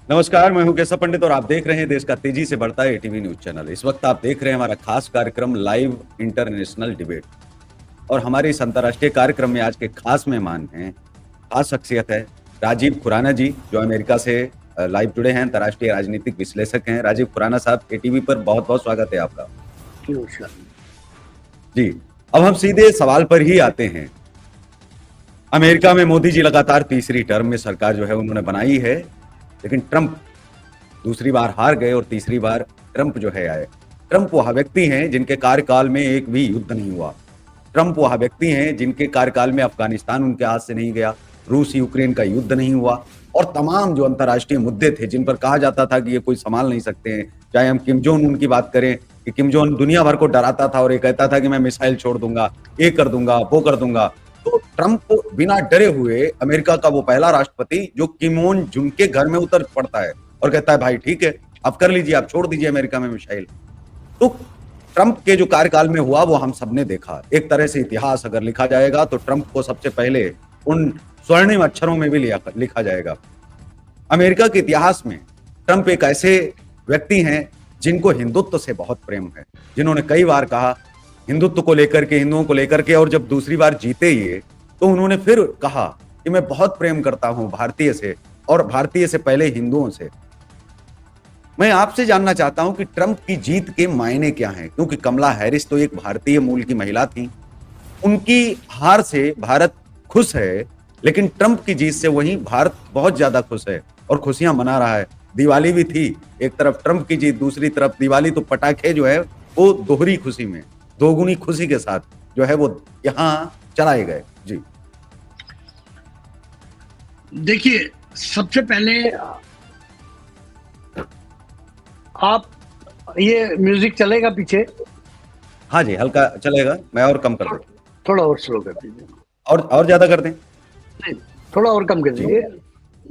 नमस्कार, मैं हूं केशव पंडित और आप देख रहे हैं देश का तेजी से बढ़ता है एटीवी न्यूज चैनल। इस वक्त आप देख रहे हैं हमारा खास कार्यक्रम लाइव इंटरनेशनल डिबेट। और हमारे इस अंतर्राष्ट्रीय कार्यक्रम में आज के खास मेहमान हैं, खास शख्सियत है राजीव खुराना जी, जो अमेरिका से लाइव जुड़े हैं, अंतर्राष्ट्रीय राजनीतिक विश्लेषक हैं। राजीव खुराना साहब, एटीवी पर बहुत बहुत स्वागत है आपका। जी, अब हम सीधे सवाल पर ही आते हैं। अमेरिका में मोदी जी लगातार तीसरी टर्म में सरकार जो है उन्होंने बनाई है, लेकिन ट्रंप दूसरी बार हार गए और तीसरी बार ट्रंप जो है आए। ट्रंप वह व्यक्ति हैं जिनके कार्यकाल में एक भी युद्ध नहीं हुआ। ट्रंप वह व्यक्ति हैं जिनके कार्यकाल में अफगानिस्तान उनके हाथ से नहीं गया, रूस यूक्रेन का युद्ध नहीं हुआ, और तमाम जो अंतर्राष्ट्रीय मुद्दे थे जिन पर कहा जाता था कि ये कोई संभाल नहीं सकते हैं। चाहे हम किम जोंग उन की बात करें कि किम जोंग दुनिया भर को डराता था और ये कहता था कि मैं मिसाइल छोड़ दूंगा, ये कर दूंगा, वो कर दूंगा। तो ट्रंप बिना डरे हुए अमेरिका का वो पहला राष्ट्रपति जो किम जोंग जुन के घर में उतर पड़ता है और कहता है भाई ठीक है, आप कर लीजिए, आप छोड़ दीजिए अमेरिका में मिसाइल। तो ट्रंप के जो कार्यकाल में हुआ वो हम सबने देखा। एक तरह से इतिहास अगर लिखा जाएगा तो ट्रंप को सबसे पहले उन स्वर्णिम अक्षरों में भी लिखा जाएगा। अमेरिका के इतिहास में ट्रंप एक ऐसे व्यक्ति हैं जिनको हिंदुत्व से बहुत प्रेम है, जिन्होंने कई बार कहा हिंदुत्व को लेकर के, हिंदुओं को लेकर के, और जब दूसरी बार जीते ये तो उन्होंने फिर कहा कि मैं बहुत प्रेम करता हूं भारतीय से, और भारतीय से पहले हिंदुओं से। मैं आपसे जानना चाहता हूं कि ट्रंप की जीत के मायने क्या हैं, क्योंकि कमला हैरिस तो एक भारतीय मूल की महिला थी। उनकी हार से भारत खुश है, लेकिन ट्रंप की जीत से वहीं भारत बहुत ज्यादा खुश है और खुशियां मना रहा है। दिवाली भी थी, एक तरफ ट्रंप की जीत, दूसरी तरफ दिवाली, तो पटाखे जो है वो दोहरी खुशी में, दोगुनी खुशी के साथ जो है वो यहाँ चलाए गए। जी देखिए, सबसे पहले आप ये म्यूजिक चलेगा पीछे? हाँ जी, हल्का चलेगा, मैं और कम कर दूं? थोड़ा और स्लो कर दीजिए। और ज्यादा कर दें? नहीं, थोड़ा और कम कर दीजिए।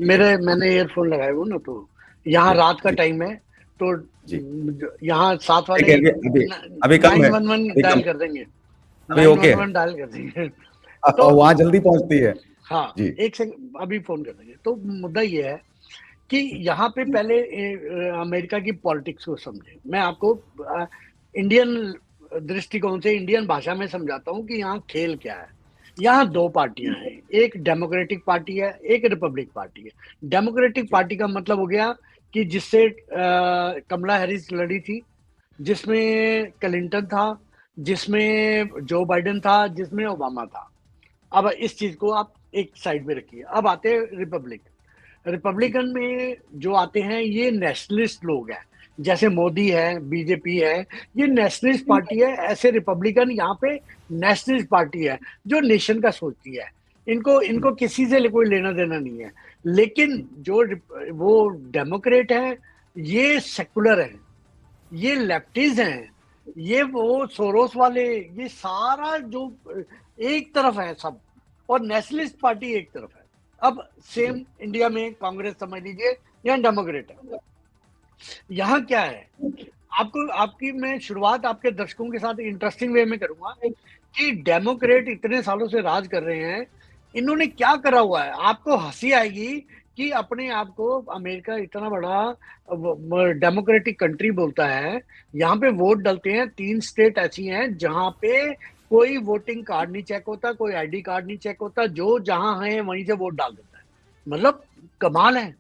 मैंने ईयरफोन लगाए हुए ना, तो यहाँ रात का टाइम है, तो यहाँ 7 वाले अभी कम है, 911 डायल कर देंगे। अभी ओके है, 911 डायल कर देंगे तो वहां जल्दी पहुंचती है। हाँ जी, एक सेकंड, अभी फोन कर देंगे। तो मुद्दा ये है कि यहाँ पे पहले अमेरिका की पॉलिटिक्स को समझे। मैं आपको इंडियन दृष्टिकोण से, इंडियन भाषा में समझाता हूँ कि यहाँ खेल क्या है। यहाँ दो पार्टियां हैं, एक डेमोक्रेटिक पार्टी है, एक रिपब्लिक पार्टी है। डेमोक्रेटिक पार्टी का मतलब हो गया कि जिससे कमला हैरिस लड़ी थी, जिसमें क्लिंटन था, जिसमें जो बाइडेन था, जिसमें ओबामा था। अब इस चीज को आप एक साइड में रखिए। अब आते हैं रिपब्लिकन में जो आते हैं ये नेशनलिस्ट लोग हैं, जैसे मोदी है, बीजेपी है, ये नेशनलिस्ट पार्टी है। ऐसे रिपब्लिकन यहाँ पे नेशनलिस्ट पार्टी है जो नेशन का सोचती है। इनको किसी से कोई लेना देना नहीं है। लेकिन जो वो डेमोक्रेट है, ये सेकुलर है, ये लेफ्टिस्ट हैं, ये वो सोरोस वाले, ये सारा जो एक तरफ है सब, और नेशनलिस्ट पार्टी एक तरफ है। अब सेम इंडिया में कांग्रेस समझ लीजिए, या डेमोक्रेट है। यहाँ क्या है, आपकी मैं शुरुआत आपके दर्शकों के साथ इंटरेस्टिंग वे में करूंगा कि डेमोक्रेट इतने सालों से राज कर रहे हैं, इन्होंने क्या करा हुआ है। आपको हंसी आएगी कि अपने आप को अमेरिका इतना बड़ा डेमोक्रेटिक कंट्री बोलता है, यहाँ पे वोट डलते हैं। 3 स्टेट ऐसी हैं जहां पे कोई वोटिंग कार्ड नहीं चेक होता, कोई आईडी कार्ड नहीं चेक होता, जो जहां है वहीं से वोट डाल देता है। मतलब कमाल है।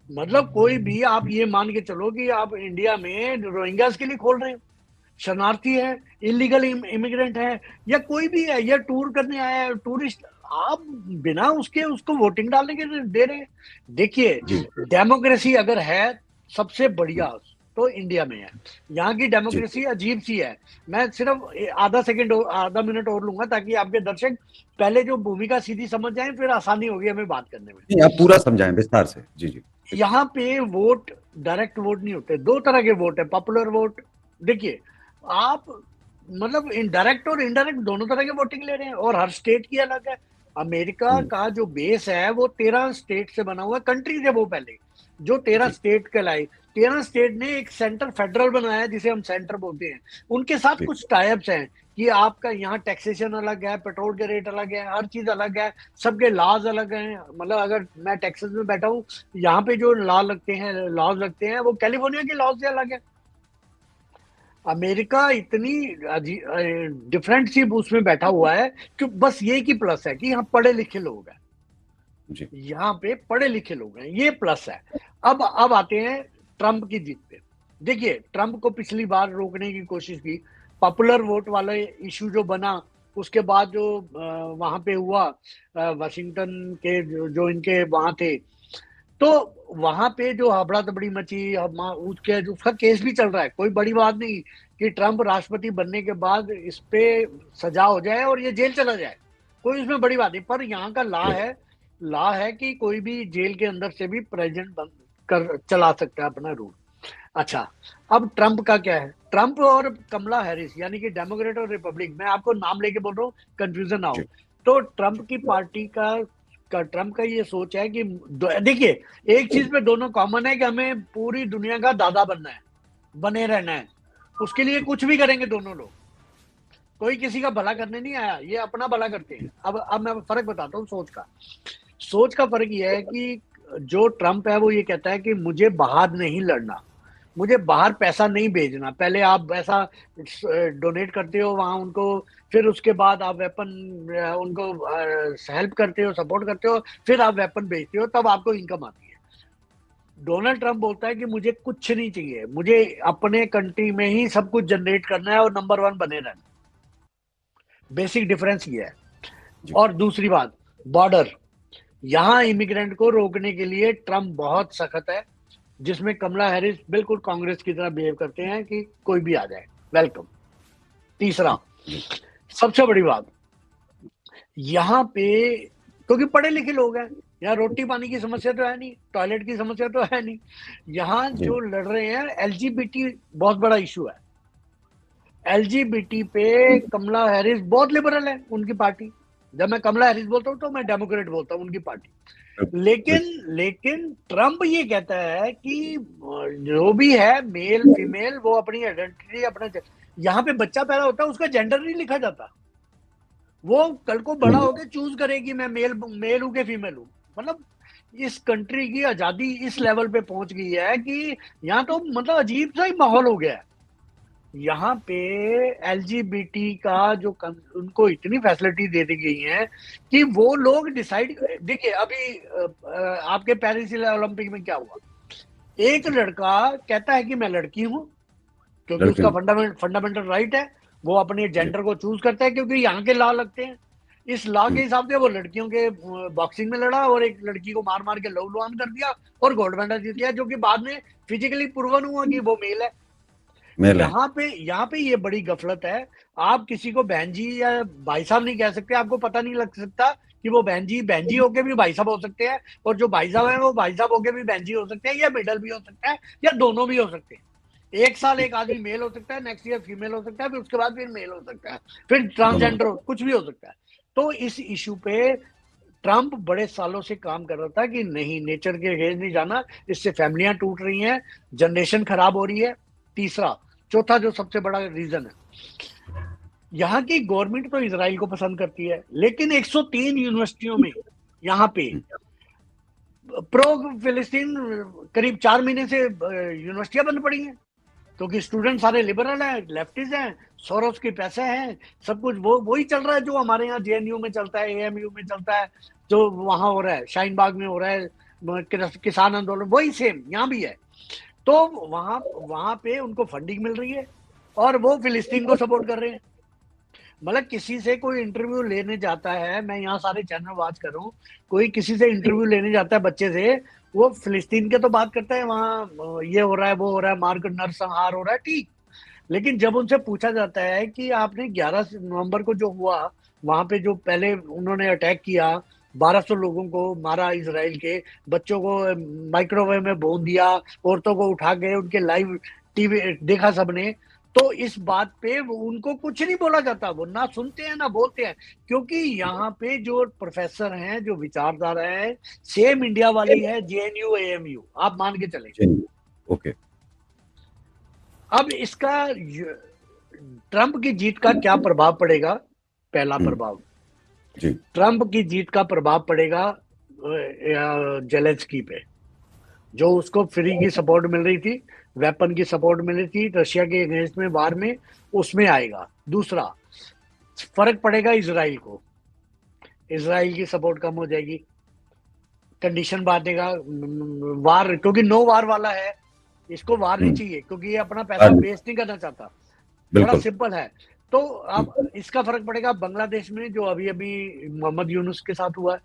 मतलब कोई भी, आप ये मान के चलो कि आप इंडिया में रोहिंग्यास के लिए खोल रहे हो, शरणार्थी है, इलीगल इमिग्रेंट है, या कोई भी है, या टूर करने आया है, टूरिस्ट, आप बिना उसको वोटिंग डालने के दे रहे हैं। देखिए, डेमोक्रेसी अगर है सबसे बढ़िया तो इंडिया में है। यहाँ की डेमोक्रेसी अजीब सी है। मैं सिर्फ आधा मिनट और लूंगा ताकि आपके दर्शक पहले जो भूमिका सीधी समझ जाएं, फिर आसानी होगी हमें बात करने में। आप पूरा समझाएं विस्तार से। जी। यहाँ पे वोट, डायरेक्ट वोट नहीं होते, 2 तरह के वोट है। पॉपुलर वोट, देखिए आप, मतलब इनडायरेक्ट और इनडायरेक्ट दोनों तरह के वोटिंग ले रहे हैं, और हर स्टेट की अलग है। अमेरिका का जो बेस है वो 13 स्टेट से बना हुआ कंट्री थे। वो पहले जो 13 स्टेट कहलाई, 13 स्टेट ने एक सेंटर फेडरल बनाया जिसे हम सेंटर बोलते हैं। उनके साथ कुछ टाइप्स हैं कि आपका यहाँ टैक्सेशन अलग है, पेट्रोल के रेट अलग है, हर चीज अलग है, सबके लॉज अलग हैं। मतलब अगर मैं टेक्सास में बैठा हूँ, यहाँ पे जो लॉज लगते हैं वो कैलिफोर्निया के लॉज से अलग है। अमेरिका इतनी डिफरेंट सी उसमें बैठा हुआ है कि बस ये की प्लस है कि यहाँ पढ़े लिखे लोग हैं, जी यहाँ पे पढ़े लिखे लोग हैं, ये प्लस है। अब आते हैं ट्रंप की जीत पे। देखिए, ट्रंप को पिछली बार रोकने की कोशिश की, पॉपुलर वोट वाला इशू जो बना, उसके बाद जो वहां पे हुआ, वाशिंगटन के जो इनके वहां थे, तो वहां पे जो हबड़ा तबड़ी मची, उसके उसका केस भी चल रहा है। कोई बड़ी बात नहीं कि ट्रंप राष्ट्रपति बनने के बाद इस पे सजा हो जाए और ये जेल चला जाए, कोई इसमें बड़ी बात नहीं। पर यहाँ का लॉ है कि कोई भी जेल के अंदर से भी प्रेसिडेंट बन कर चला सकता है अपना रूल। अच्छा, अब ट्रंप का क्या है? ट्रंप और कमला हैरिस, यानी कि डेमोक्रेट और रिपब्लिक, मैं आपको नाम लेके बोल रहा हूँ, कंफ्यूजन ना हो। जी तो ट्रंप की पार्टी ट्रंप का ये सोच है कि देखिए, एक चीज पे दोनों कॉमन है कि हमें पूरी दुनिया का दादा बनना है, बने रहना है। उसके लिए कुछ भी करेंगे दोनों लोग, कोई किसी का भला करने नहीं आया, ये अपना भला करते हैं। अब मैं फर्क बताता हूँ सोच का फर्क ये है कि जो ट्रंप है वो ये कहता है कि मुझे बाहर नहीं लड़ना, मुझे बाहर पैसा नहीं भेजना। पहले आप ऐसा डोनेट करते हो वहां उनको, फिर उसके बाद आप वेपन उनको हेल्प करते हो, सपोर्ट करते हो, फिर आप वेपन भेजते हो, तब आपको इनकम आती है। डोनाल्ड ट्रंप बोलता है कि मुझे कुछ नहीं चाहिए, मुझे अपने कंट्री में ही सब कुछ जनरेट करना है और नंबर 1 बने रहना। बेसिक डिफरेंस ये है। जी और दूसरी बात, बॉर्डर, यहाँ इमिग्रेंट को रोकने के लिए ट्रंप बहुत सख्त है, जिसमें कमला हैरिस बिल्कुल कांग्रेस की तरह बिहेव करते हैं कि कोई भी आ जाए, वेलकम। तीसरा, जी सबसे बड़ी बात, यहाँ पे क्योंकि पढ़े लिखे लोग हैं, यहाँ रोटी पानी की समस्या तो है नहीं, टॉयलेट की समस्या तो है नहीं। यहाँ जी जो लड़ रहे हैं एलजीबीटी, बहुत बड़ा इशू है। एलजीबीटी पे कमला हैरिस बहुत लिबरल है, उनकी पार्टी। जब मैं कमला हैरिस बोलता हूँ तो मैं डेमोक्रेट बोलता हूँ, उनकी पार्टी। लेकिन बिल्कुल लेकिन ट्रंप ये कहता है कि जो भी है, मेल फीमेल, वो अपनी आइडेंटिटी, अपना, यहाँ पे बच्चा पैदा होता है उसका जेंडर नहीं लिखा जाता, वो कल को बड़ा होकर चूज करेगी मैं मेल हूं कि फीमेल हूं। मतलब इस कंट्री की आजादी इस लेवल पे पहुंच गई है कि यहाँ तो मतलब अजीब सा ही माहौल हो गया है। यहाँ पे एलजीबीटी का जो उनको इतनी फैसिलिटी दे दी गई है कि वो लोग डिसाइड। देखिए अभी आपके पेरिस ओलंपिक में क्या हुआ, एक जी लड़का कहता है कि मैं लड़की हूं, क्योंकि लड़के उसका हूँ फंडामेंटल राइट है, वो अपने जी जेंडर को चूज करता है, क्योंकि यहाँ के लॉ लगते हैं। इस लॉ के हिसाब से वो लड़कियों के बॉक्सिंग में लड़ा और एक लड़की को मार मार के लहू लुहान कर दिया और गोल्ड मेडल जीत लिया, जो कि बाद में फिजिकली प्रूवन हुआ कि वो मेल है। मेल है यहाँ पे ये बड़ी गफलत है। आप किसी को बहन जी या भाई साहब नहीं कह सकते, आपको पता नहीं लग सकता कि वो बहन जी होके भी भाई साहब हो सकते हैं, और जो भाई साहब है वो भाई साहब होके भी बहन जी हो सकते हैं, या मिडल भी हो सकता है, या दोनों भी हो सकते हैं। एक साल एक आदमी मेल हो सकता है, नेक्स्ट ईयर फीमेल हो सकता है, फिर उसके बाद फिर मेल हो सकता है, फिर दोनों ट्रांसजेंडर कुछ भी हो सकता है। तो इस इशू पे ट्रंप बड़े सालों से काम कर रहा था कि नहीं, नेचर के अगेंस्ट नहीं जाना, इससे फैमिलियां टूट रही हैं, जनरेशन खराब हो रही है। चौथा जो सबसे बड़ा रीजन है, यहाँ की गवर्नमेंट तो इसराइल को पसंद करती है, लेकिन 103 यूनिवर्सिटियों में यहाँ पे प्रो फिलिस्तीन करीब 4 महीने से यूनिवर्सिटियां बंद पड़ी हैं, क्योंकि स्टूडेंट सारे लिबरल हैं, लेफ्टिस्ट हैं, सोरोस के पैसे हैं, सब कुछ वही चल रहा है जो हमारे यहाँ जेएनयू में चलता है, एएमयू में चलता है, जो वहां हो रहा है, शाहीन बाग में हो रहा है, किसान आंदोलन, वही सेम यहाँ भी है। तो वहां वहां पे उनको फंडिंग मिल रही है और वो फिलिस्तीन को सपोर्ट कर रहे हैं। मतलब किसी से कोई इंटरव्यू लेने जाता है, मैं यहाँ सारे चैनल वॉच कर रहा हूँ, कोई किसी से इंटरव्यू लेने जाता है बच्चे से, वो फिलिस्तीन के तो बात करता है, वहाँ ये हो रहा है, वो हो रहा है, मार नरसंहार हो रहा है, ठीक। लेकिन जब उनसे पूछा जाता है कि आपने 11 नवंबर को जो हुआ, वहां पे जो पहले उन्होंने अटैक किया, 1200 लोगों को मारा इसराइल के, बच्चों को माइक्रोवेव में भून दिया, औरतों को उठा के उनके लाइव टीवी देखा सबने, तो इस बात पे उनको कुछ नहीं बोला जाता, वो ना सुनते हैं ना बोलते हैं, क्योंकि यहाँ पे जो प्रोफेसर हैं, जो विचारधारा है, सेम इंडिया वाली है, जेएनयू एएमयू, आप मान के चले। जी ओके अब इसका ट्रंप की जीत का क्या प्रभाव पड़ेगा? पहला प्रभाव, जी ट्रंप की जीत का प्रभाव पड़ेगा जेलेंस्की पे, जो उसको फ्री की सपोर्ट मिल रही थी, वेपन की सपोर्ट मिल रही थी रशिया के अगेंस्ट में वार में, उसमें आएगा। दूसरा फर्क पड़ेगा इसराइल को, इसराइल की सपोर्ट कम हो जाएगी, कंडीशन बांधेगा वार, क्योंकि नो वार वाला है, इसको वार नहीं हम्म, चाहिए, क्योंकि ये अपना हाँ पैसा जी, वेस्ट नहीं करना चाहता। बड़ा बिल्कुल। सिंपल है। तो अब हम्म, इसका फर्क पड़ेगा बांग्लादेश में, जो अभी अभी मोहम्मद यूनुस के साथ हुआ है।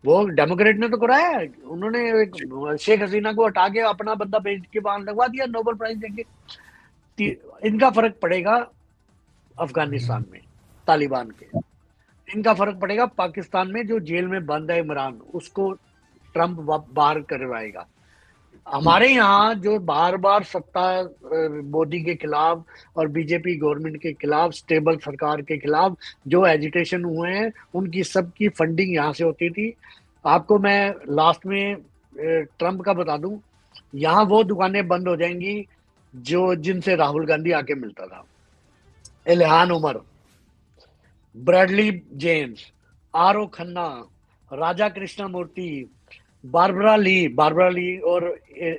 वो डेमोक्रेट ने तो कराया है, उन्होंने एक जी शेख हसीना को हटा के अपना बंदा भेज के वहां लगवा दिया, नोबेल प्राइज देके। जी इनका फर्क पड़ेगा अफगानिस्तान में तालिबान के, इनका फर्क पड़ेगा पाकिस्तान में, जो जेल में बंद है इमरान, उसको ट्रंप बाहर करवाएगा। हमारे यहाँ जो बार बार सत्ता मोदी के खिलाफ और बीजेपी गवर्नमेंट के खिलाफ, स्टेबल सरकार के खिलाफ जो एजिटेशन हुए हैं, उनकी सबकी फंडिंग यहाँ से होती थी। आपको मैं लास्ट में ट्रंप का बता दूं, यहाँ वो दुकानें बंद हो जाएंगी जो जिनसे राहुल गांधी आके मिलता था। Ilhan Omar, Bradley James, Ro Khanna, Raja Krishnamoorthi, Barbara Lee और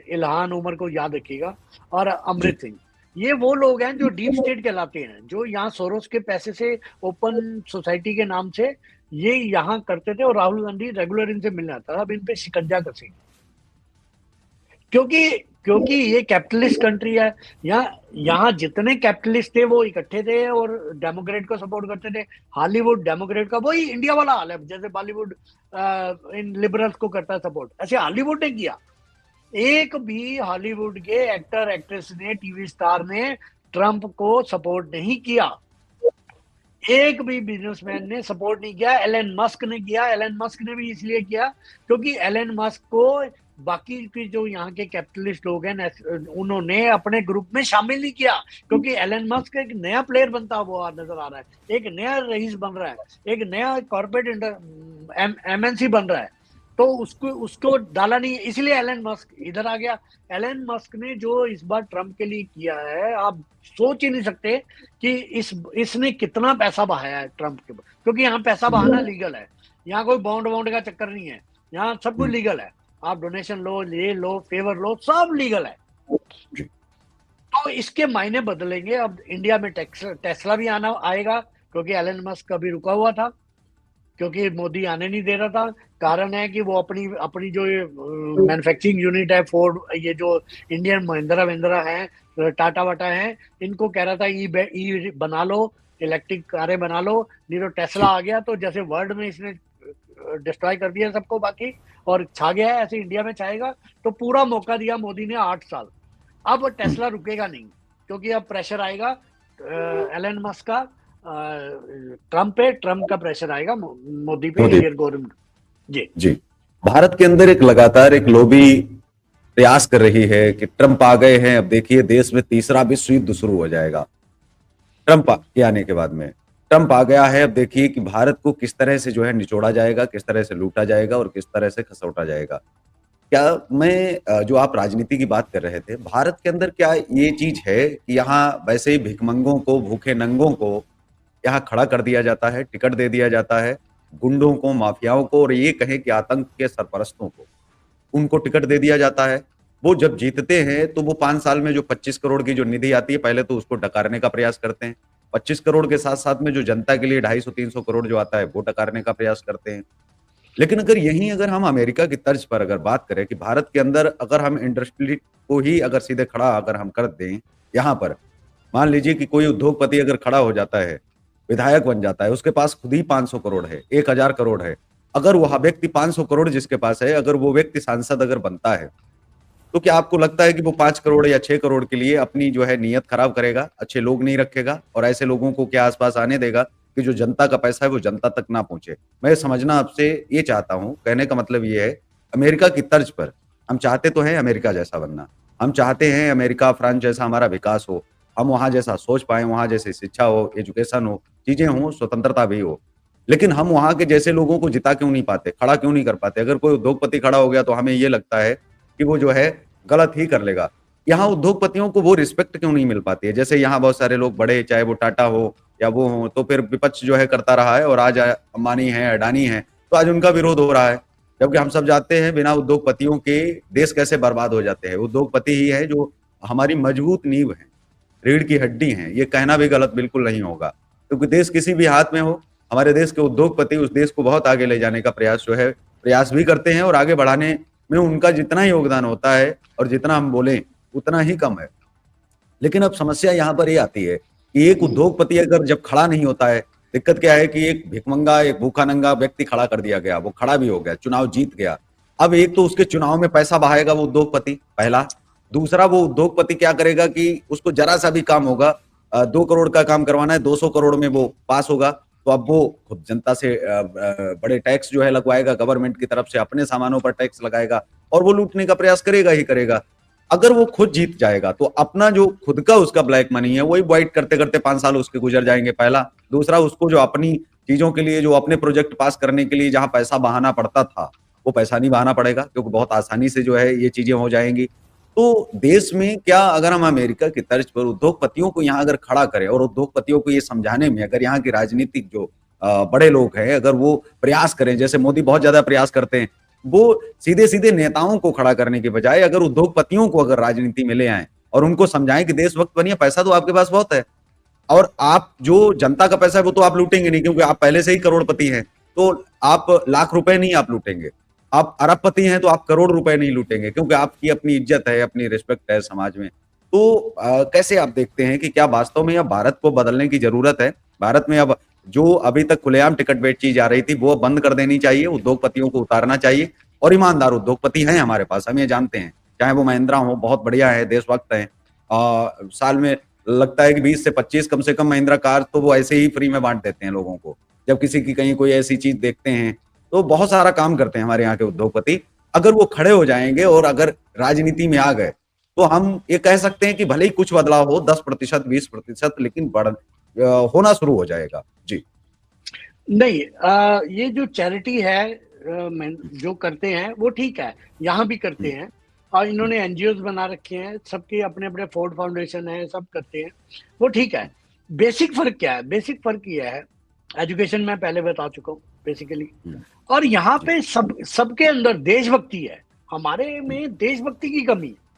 इल्हान उमर को याद रखिएगा, और जी अमृत सिंह। ये वो लोग हैं जो डीप स्टेट कहलाते हैं, जो यहाँ सोरोस के पैसे से, ओपन सोसाइटी के नाम से ये यहाँ करते थे, और राहुल गांधी रेगुलर इनसे मिलने आता था। अब इन पे शिकंजा कसेंगे, क्योंकि क्योंकि ये कैपिटलिस्ट कंट्री है। यहाँ यहाँ जितने कैपिटलिस्ट थे वो इकट्ठे थे और डेमोक्रेट को सपोर्ट करते थे। हॉलीवुड डेमोक्रेट का वही इंडिया वाला हाल है, जैसे बॉलीवुड इन लिबरल्स को करता है सपोर्ट, ऐसे हॉलीवुड ने किया। एक भी हॉलीवुड के एक्टर एक्ट्रेस ने, टीवी स्टार ने ट्रंप को सपोर्ट नहीं किया। एक भी बिजनेसमैन ने सपोर्ट नहीं किया। एलन मस्क ने किया, एलन मस्क ने भी इसलिए किया क्योंकि एलन मस्क को बाकी के जो यहाँ के कैपिटलिस्ट लोग हैं उन्होंने अपने ग्रुप में शामिल नहीं किया, क्योंकि एलन मस्क एक नया प्लेयर बनता हुआ नजर आ रहा है, एक नया रईस बन रहा है, एक नया कॉर्पोरेट एमएनसी बन रहा है। तो उसको उसको डाला नहीं, इसलिए एलन मस्क इधर आ गया। एलन मस्क ने जो इस बार ट्रंप के लिए किया है, आप सोच ही नहीं सकते कि इसने कितना पैसा बहाया है ट्रंप के, क्योंकि यहाँ पैसा बहाना लीगल है। यहाँ कोई बॉन्ड वॉन्ड का चक्कर नहीं है, यहाँ सब कुछ लीगल है। आप डोनेशन लो, ये लो, फेवर लो, सब लीगल है। जी तो इसके मायने बदलेंगे। अब इंडिया में टेस्ला भी आना आएगा, क्योंकि एलन मस्क अभी रुका हुआ था, क्योंकि मोदी आने नहीं दे रहा था। कारण है कि वो अपनी अपनी जो मैन्युफैक्चरिंग यूनिट है, फोर्ड, ये जो इंडियन महिंद्रा विंद्रा है, टाटा वाटा है, इनको कह रहा था ई बना लो, इलेक्ट्रिक कारें बना लो। नहीं तो टेस्ला आ गया तो जैसे वर्ल्ड में इसने डिस्ट्रॉय कर दिया सबको बाकी, और छा गया है, ऐसे इंडिया में छाएगा। तो पूरा मौका दिया मोदी ने 8 साल। अब टेस्ला रुकेगा नहीं, क्योंकि अब प्रेशर आएगा एलन मस्क का ट्रंप पे, ट्रंप का प्रेशर आएगा मोदी पे, मोदी। Indian government. जी जी भारत के अंदर एक लगातार एक लॉबी प्रयास कर रही है कि ट्रंप आ गए हैं, अब देखिए देश में तीसरा विश्व युद्ध शुरू हो जाएगा। ट्रंप के आने के बाद में ट्रंप आ गया है, अब देखिए कि भारत को किस तरह से जो है निचोड़ा जाएगा, किस तरह से लूटा जाएगा और किस तरह से खसौटा जाएगा। क्या मैं जो आप राजनीति की बात कर रहे थे, भारत के अंदर क्या ये चीज है कि यहाँ वैसे ही भिखमंगों को, भूखे नंगों को यहाँ खड़ा कर दिया जाता है, टिकट दे दिया जाता है, गुंडों को, माफियाओं को और ये कहें कि आतंक के सरपरस्तों को उनको टिकट दे दिया जाता है। वो जब जीतते हैं तो वो 5 साल में जो 25 करोड़ की जो निधि आती है, पहले तो उसको डकारने का प्रयास करते हैं। 25 करोड़ के साथ साथ में जो जनता के लिए 250-300 करोड़ जो आता है वो डकारने का प्रयास करते हैं। लेकिन अगर हम अमेरिका की तर्ज पर अगर बात करें कि भारत के अंदर अगर हम इंडस्ट्री को ही अगर सीधे खड़ा अगर हम कर दें, यहाँ पर मान लीजिए कि कोई उद्योगपति अगर खड़ा हो जाता है, विधायक बन जाता है, उसके पास खुद ही 500 करोड़ है, 1000 करोड़ है। अगर वह व्यक्ति 500 करोड़ जिसके पास है, अगर वो व्यक्ति सांसद अगर बनता है, तो क्या आपको लगता है कि वो 5 करोड़ या 6 करोड़ के लिए अपनी जो है नीयत खराब करेगा, अच्छे लोग नहीं रखेगा और ऐसे लोगों को क्या आसपास आने देगा कि जो जनता का पैसा है वो जनता तक ना पहुंचे? मैं समझना आपसे ये चाहता हूं, कहने का मतलब ये है, अमेरिका की तर्ज पर हम चाहते तो हैं अमेरिका जैसा बनना, हम चाहते हैं अमेरिका फ्रांस जैसा हमारा विकास हो, हम वहां जैसा सोच पाए, वहां जैसी शिक्षा हो, एजुकेशन हो, चीजें हो, स्वतंत्रता भी हो। लेकिन हम वहां के जैसे लोगों को जिता क्यों नहीं पाते, खड़ा क्यों नहीं कर पाते? अगर कोई उद्योगपति खड़ा हो गया तो हमें ये लगता है कि वो जो है गलत ही कर लेगा। यहाँ उद्योगपतियों को वो रिस्पेक्ट क्यों नहीं मिल पाती है? जैसे यहाँ बहुत सारे लोग बड़े, चाहे वो टाटा हो या वो हो, तो फिर विपक्ष जो है करता रहा है और आज अंबानी है, अडानी है, तो आज उनका विरोध हो रहा है। जबकि हम सब जानते हैं बिना उद्योगपतियों के देश कैसे बर्बाद हो जाते हैं। उद्योगपति ही है जो हमारी मजबूत नींव है, रीढ़ की हड्डी हैं। ये कहना भी गलत बिल्कुल नहीं होगा, क्योंकि देश किसी भी हाथ में हो, हमारे देश के उद्योगपति उस देश को बहुत आगे ले जाने का प्रयास भी करते हैं और आगे बढ़ाने में उनका जितना योगदान होता है और जितना हम बोलें उतना ही कम है। लेकिन अब समस्या यहाँ पर ये आती है कि एक उद्योगपति अगर जब खड़ा नहीं होता है, दिक्कत क्या है कि एक भिखमंगा, एक भूखा नंगा व्यक्ति खड़ा कर दिया गया, वो खड़ा भी हो गया, चुनाव जीत गया। अब एक तो उसके चुनाव में पैसा बहाएगा वो उद्योगपति, पहला। दूसरा, वो उद्योगपति क्या करेगा कि उसको जरा सा भी काम होगा, 2 करोड़ का काम करवाना है, 200 करोड़ में वो पास होगा, तो अब वो खुद जनता से बड़े टैक्स जो है लगवाएगा, गवर्नमेंट की तरफ से अपने सामानों पर टैक्स लगाएगा और वो लूटने का प्रयास करेगा ही करेगा। अगर वो खुद जीत जाएगा तो अपना जो खुद का उसका ब्लैक मनी है वही वाइट करते करते 5 साल उसके गुजर जाएंगे, पहला। दूसरा, उसको जो अपनी चीजों के लिए, जो अपने प्रोजेक्ट पास करने के लिए जहां पैसा बहाना पड़ता था, वो पैसा नहीं बहाना पड़ेगा, क्योंकि बहुत आसानी से जो है ये चीजें हो जाएंगी। तो देश में क्या, अगर हम अमेरिका की तर्ज पर उद्योगपतियों को यहाँ अगर खड़ा करें और उद्योगपतियों को ये समझाने में अगर यहाँ की राजनीतिक जो बड़े लोग हैं अगर वो प्रयास करें, जैसे मोदी बहुत ज्यादा प्रयास करते हैं, वो सीधे सीधे नेताओं को खड़ा करने के बजाय अगर उद्योगपतियों को अगर राजनीति में ले आए और उनको समझाएं कि देशभक्त बनिए, पैसा तो आपके पास बहुत है और आप जो जनता का पैसा है वो तो आप लूटेंगे नहीं, क्योंकि आप पहले से ही करोड़पति हैं। तो आप लाख रुपए नहीं आप लूटेंगे, आप अरबपति हैं तो आप करोड़ रुपए नहीं लूटेंगे, क्योंकि आपकी अपनी इज्जत है, अपनी रिस्पेक्ट है समाज में। तो कैसे आप देखते हैं कि क्या वास्तव में अब भारत को बदलने की जरूरत है? भारत में अब जो अभी तक खुलेआम टिकट बेची जा रही थी वो बंद कर देनी चाहिए, उद्योगपतियों को उतारना चाहिए और ईमानदार उद्योगपति हैं हमारे पास, हम ये जानते हैं, चाहे वो महिंद्रा हो, बहुत बढ़िया है, देशभक्त हैं। साल में लगता है कि 20 से 25 कम से कम महिंद्रा कार तो वो ऐसे ही फ्री में बांट देते हैं लोगों को, जब किसी की कहीं कोई ऐसी चीज देखते हैं। तो बहुत सारा काम करते हैं हमारे यहाँ के उद्योगपति। अगर वो खड़े हो जाएंगे और अगर राजनीति में आ गए तो हम ये कह सकते हैं कि भले ही कुछ बदलाव हो, 10%, 20%, लेकिन होना शुरू हो जाएगा। जी नहीं, ये जो चैरिटी है जो करते हैं वो ठीक है, यहाँ भी करते हैं और इन्होंने एनजीओ बना रखे हैं, सबके अपने अपने फोर्ड फाउंडेशन है, सब करते हैं, वो ठीक है। बेसिक फर्क क्या है? बेसिक फर्क ये है, एजुकेशन मैं पहले बता चुका हूँ बेसिकली, और यहाँ पे सबके अंदर देशभक्ति है। हमारे में देशभक्ति की कमी है।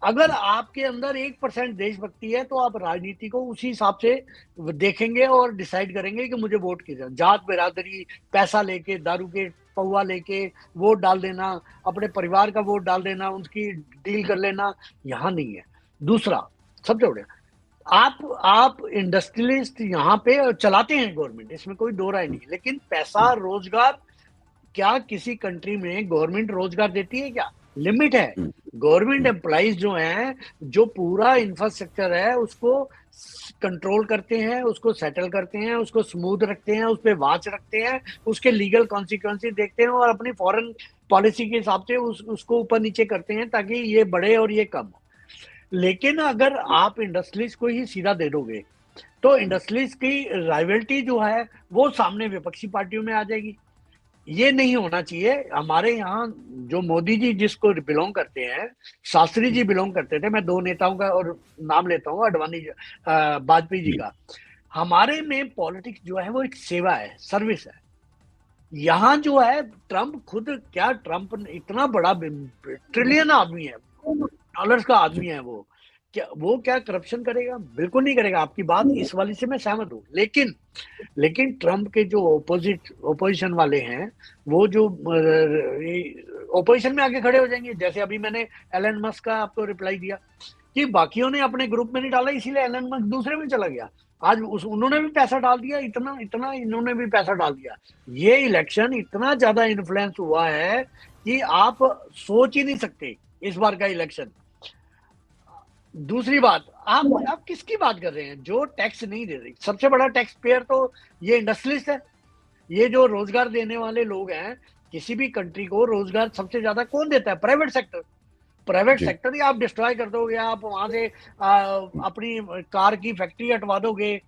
अगर आपके अंदर 1% देशभक्ति है तो आप राजनीति को उसी हिसाब से देखेंगे और डिसाइड करेंगे कि मुझे वोट किया। जात बिरादरी, पैसा लेके, दारू के पौवा लेके वोट डाल देना, अपने परिवार का वोट डाल देना, उनकी डील कर लेना, यहाँ नहीं है। दूसरा, सबसे बड़ा, आप इंडस्ट्रियलिस्ट यहाँ पे चलाते हैं गवर्नमेंट, इसमें कोई दो राय नहीं, लेकिन पैसा, रोजगार, क्या किसी कंट्री में गवर्नमेंट रोजगार देती है? क्या लिमिट है? गवर्नमेंट एम्प्लॉइज जो हैं, जो पूरा इंफ्रास्ट्रक्चर है उसको कंट्रोल करते हैं, उसको सेटल करते हैं, उसको स्मूथ रखते हैं, उस पर वॉच रखते हैं, उसके लीगल कॉन्सिक्वेंसेस देखते हैं और अपनी फॉरेन पॉलिसी के हिसाब से उसको ऊपर नीचे करते हैं ताकि ये बढ़े और ये कम हो। लेकिन अगर आप इंडस्ट्रीज को ही सीधा दे दोगे तो इंडस्ट्रीज की राइवल्टी जो है वो सामने विपक्षी पार्टियों में आ जाएगी। ये नहीं होना चाहिए। हमारे यहाँ जो मोदी जी जिसको बिलोंग करते हैं, शास्त्री जी बिलोंग करते थे, मैं दो नेताओं का और नाम लेता हूँ, अडवाणी वाजपेयी जी का। हमारे में पॉलिटिक्स जो है वो एक सेवा है, सर्विस है। यहाँ जो है ट्रम्प खुद, क्या ट्रम्प इतना बड़ा ट्रिलियन आदमी है, डॉलर्स का आदमी है, वो क्या करप्शन करेगा? बिल्कुल नहीं करेगा। आपकी बात इस वाली से मैं सहमत हूँ, लेकिन ट्रम्प के जो ओपोजिशन वाले हैं, वो जो ओपोजिशन में आके खड़े हो जाएंगे। जैसे अभी मैंने एलन मस्क का आपको रिप्लाई दिया कि बाकियों ने अपने ग्रुप में नहीं डाला, इसीलिए एलन मस्क दूसरे में चला गया। आज उन्होंने भी पैसा डाल दिया, इतना इन्होंने भी पैसा डाल दिया। ये इलेक्शन इतना ज्यादा इन्फ्लुएंस हुआ है कि आप सोच ही नहीं सकते इस बार का इलेक्शन। दूसरी बात, आप किसकी बात कर रहे हैं जो टैक्स नहीं दे रही? सबसे बड़ा टैक्स पेयर तो ये इंडस्ट्रियलिस्ट है। ये जो रोजगार देने वाले लोग हैं, किसी भी कंट्री को रोजगार सबसे ज्यादा कौन देता है? Private sector. प्राइवेट सेक्टर ही आप डिस्ट्रॉय कर दोगे, आप वहां से अपनी कार की फैक्ट्री हटवा दोगे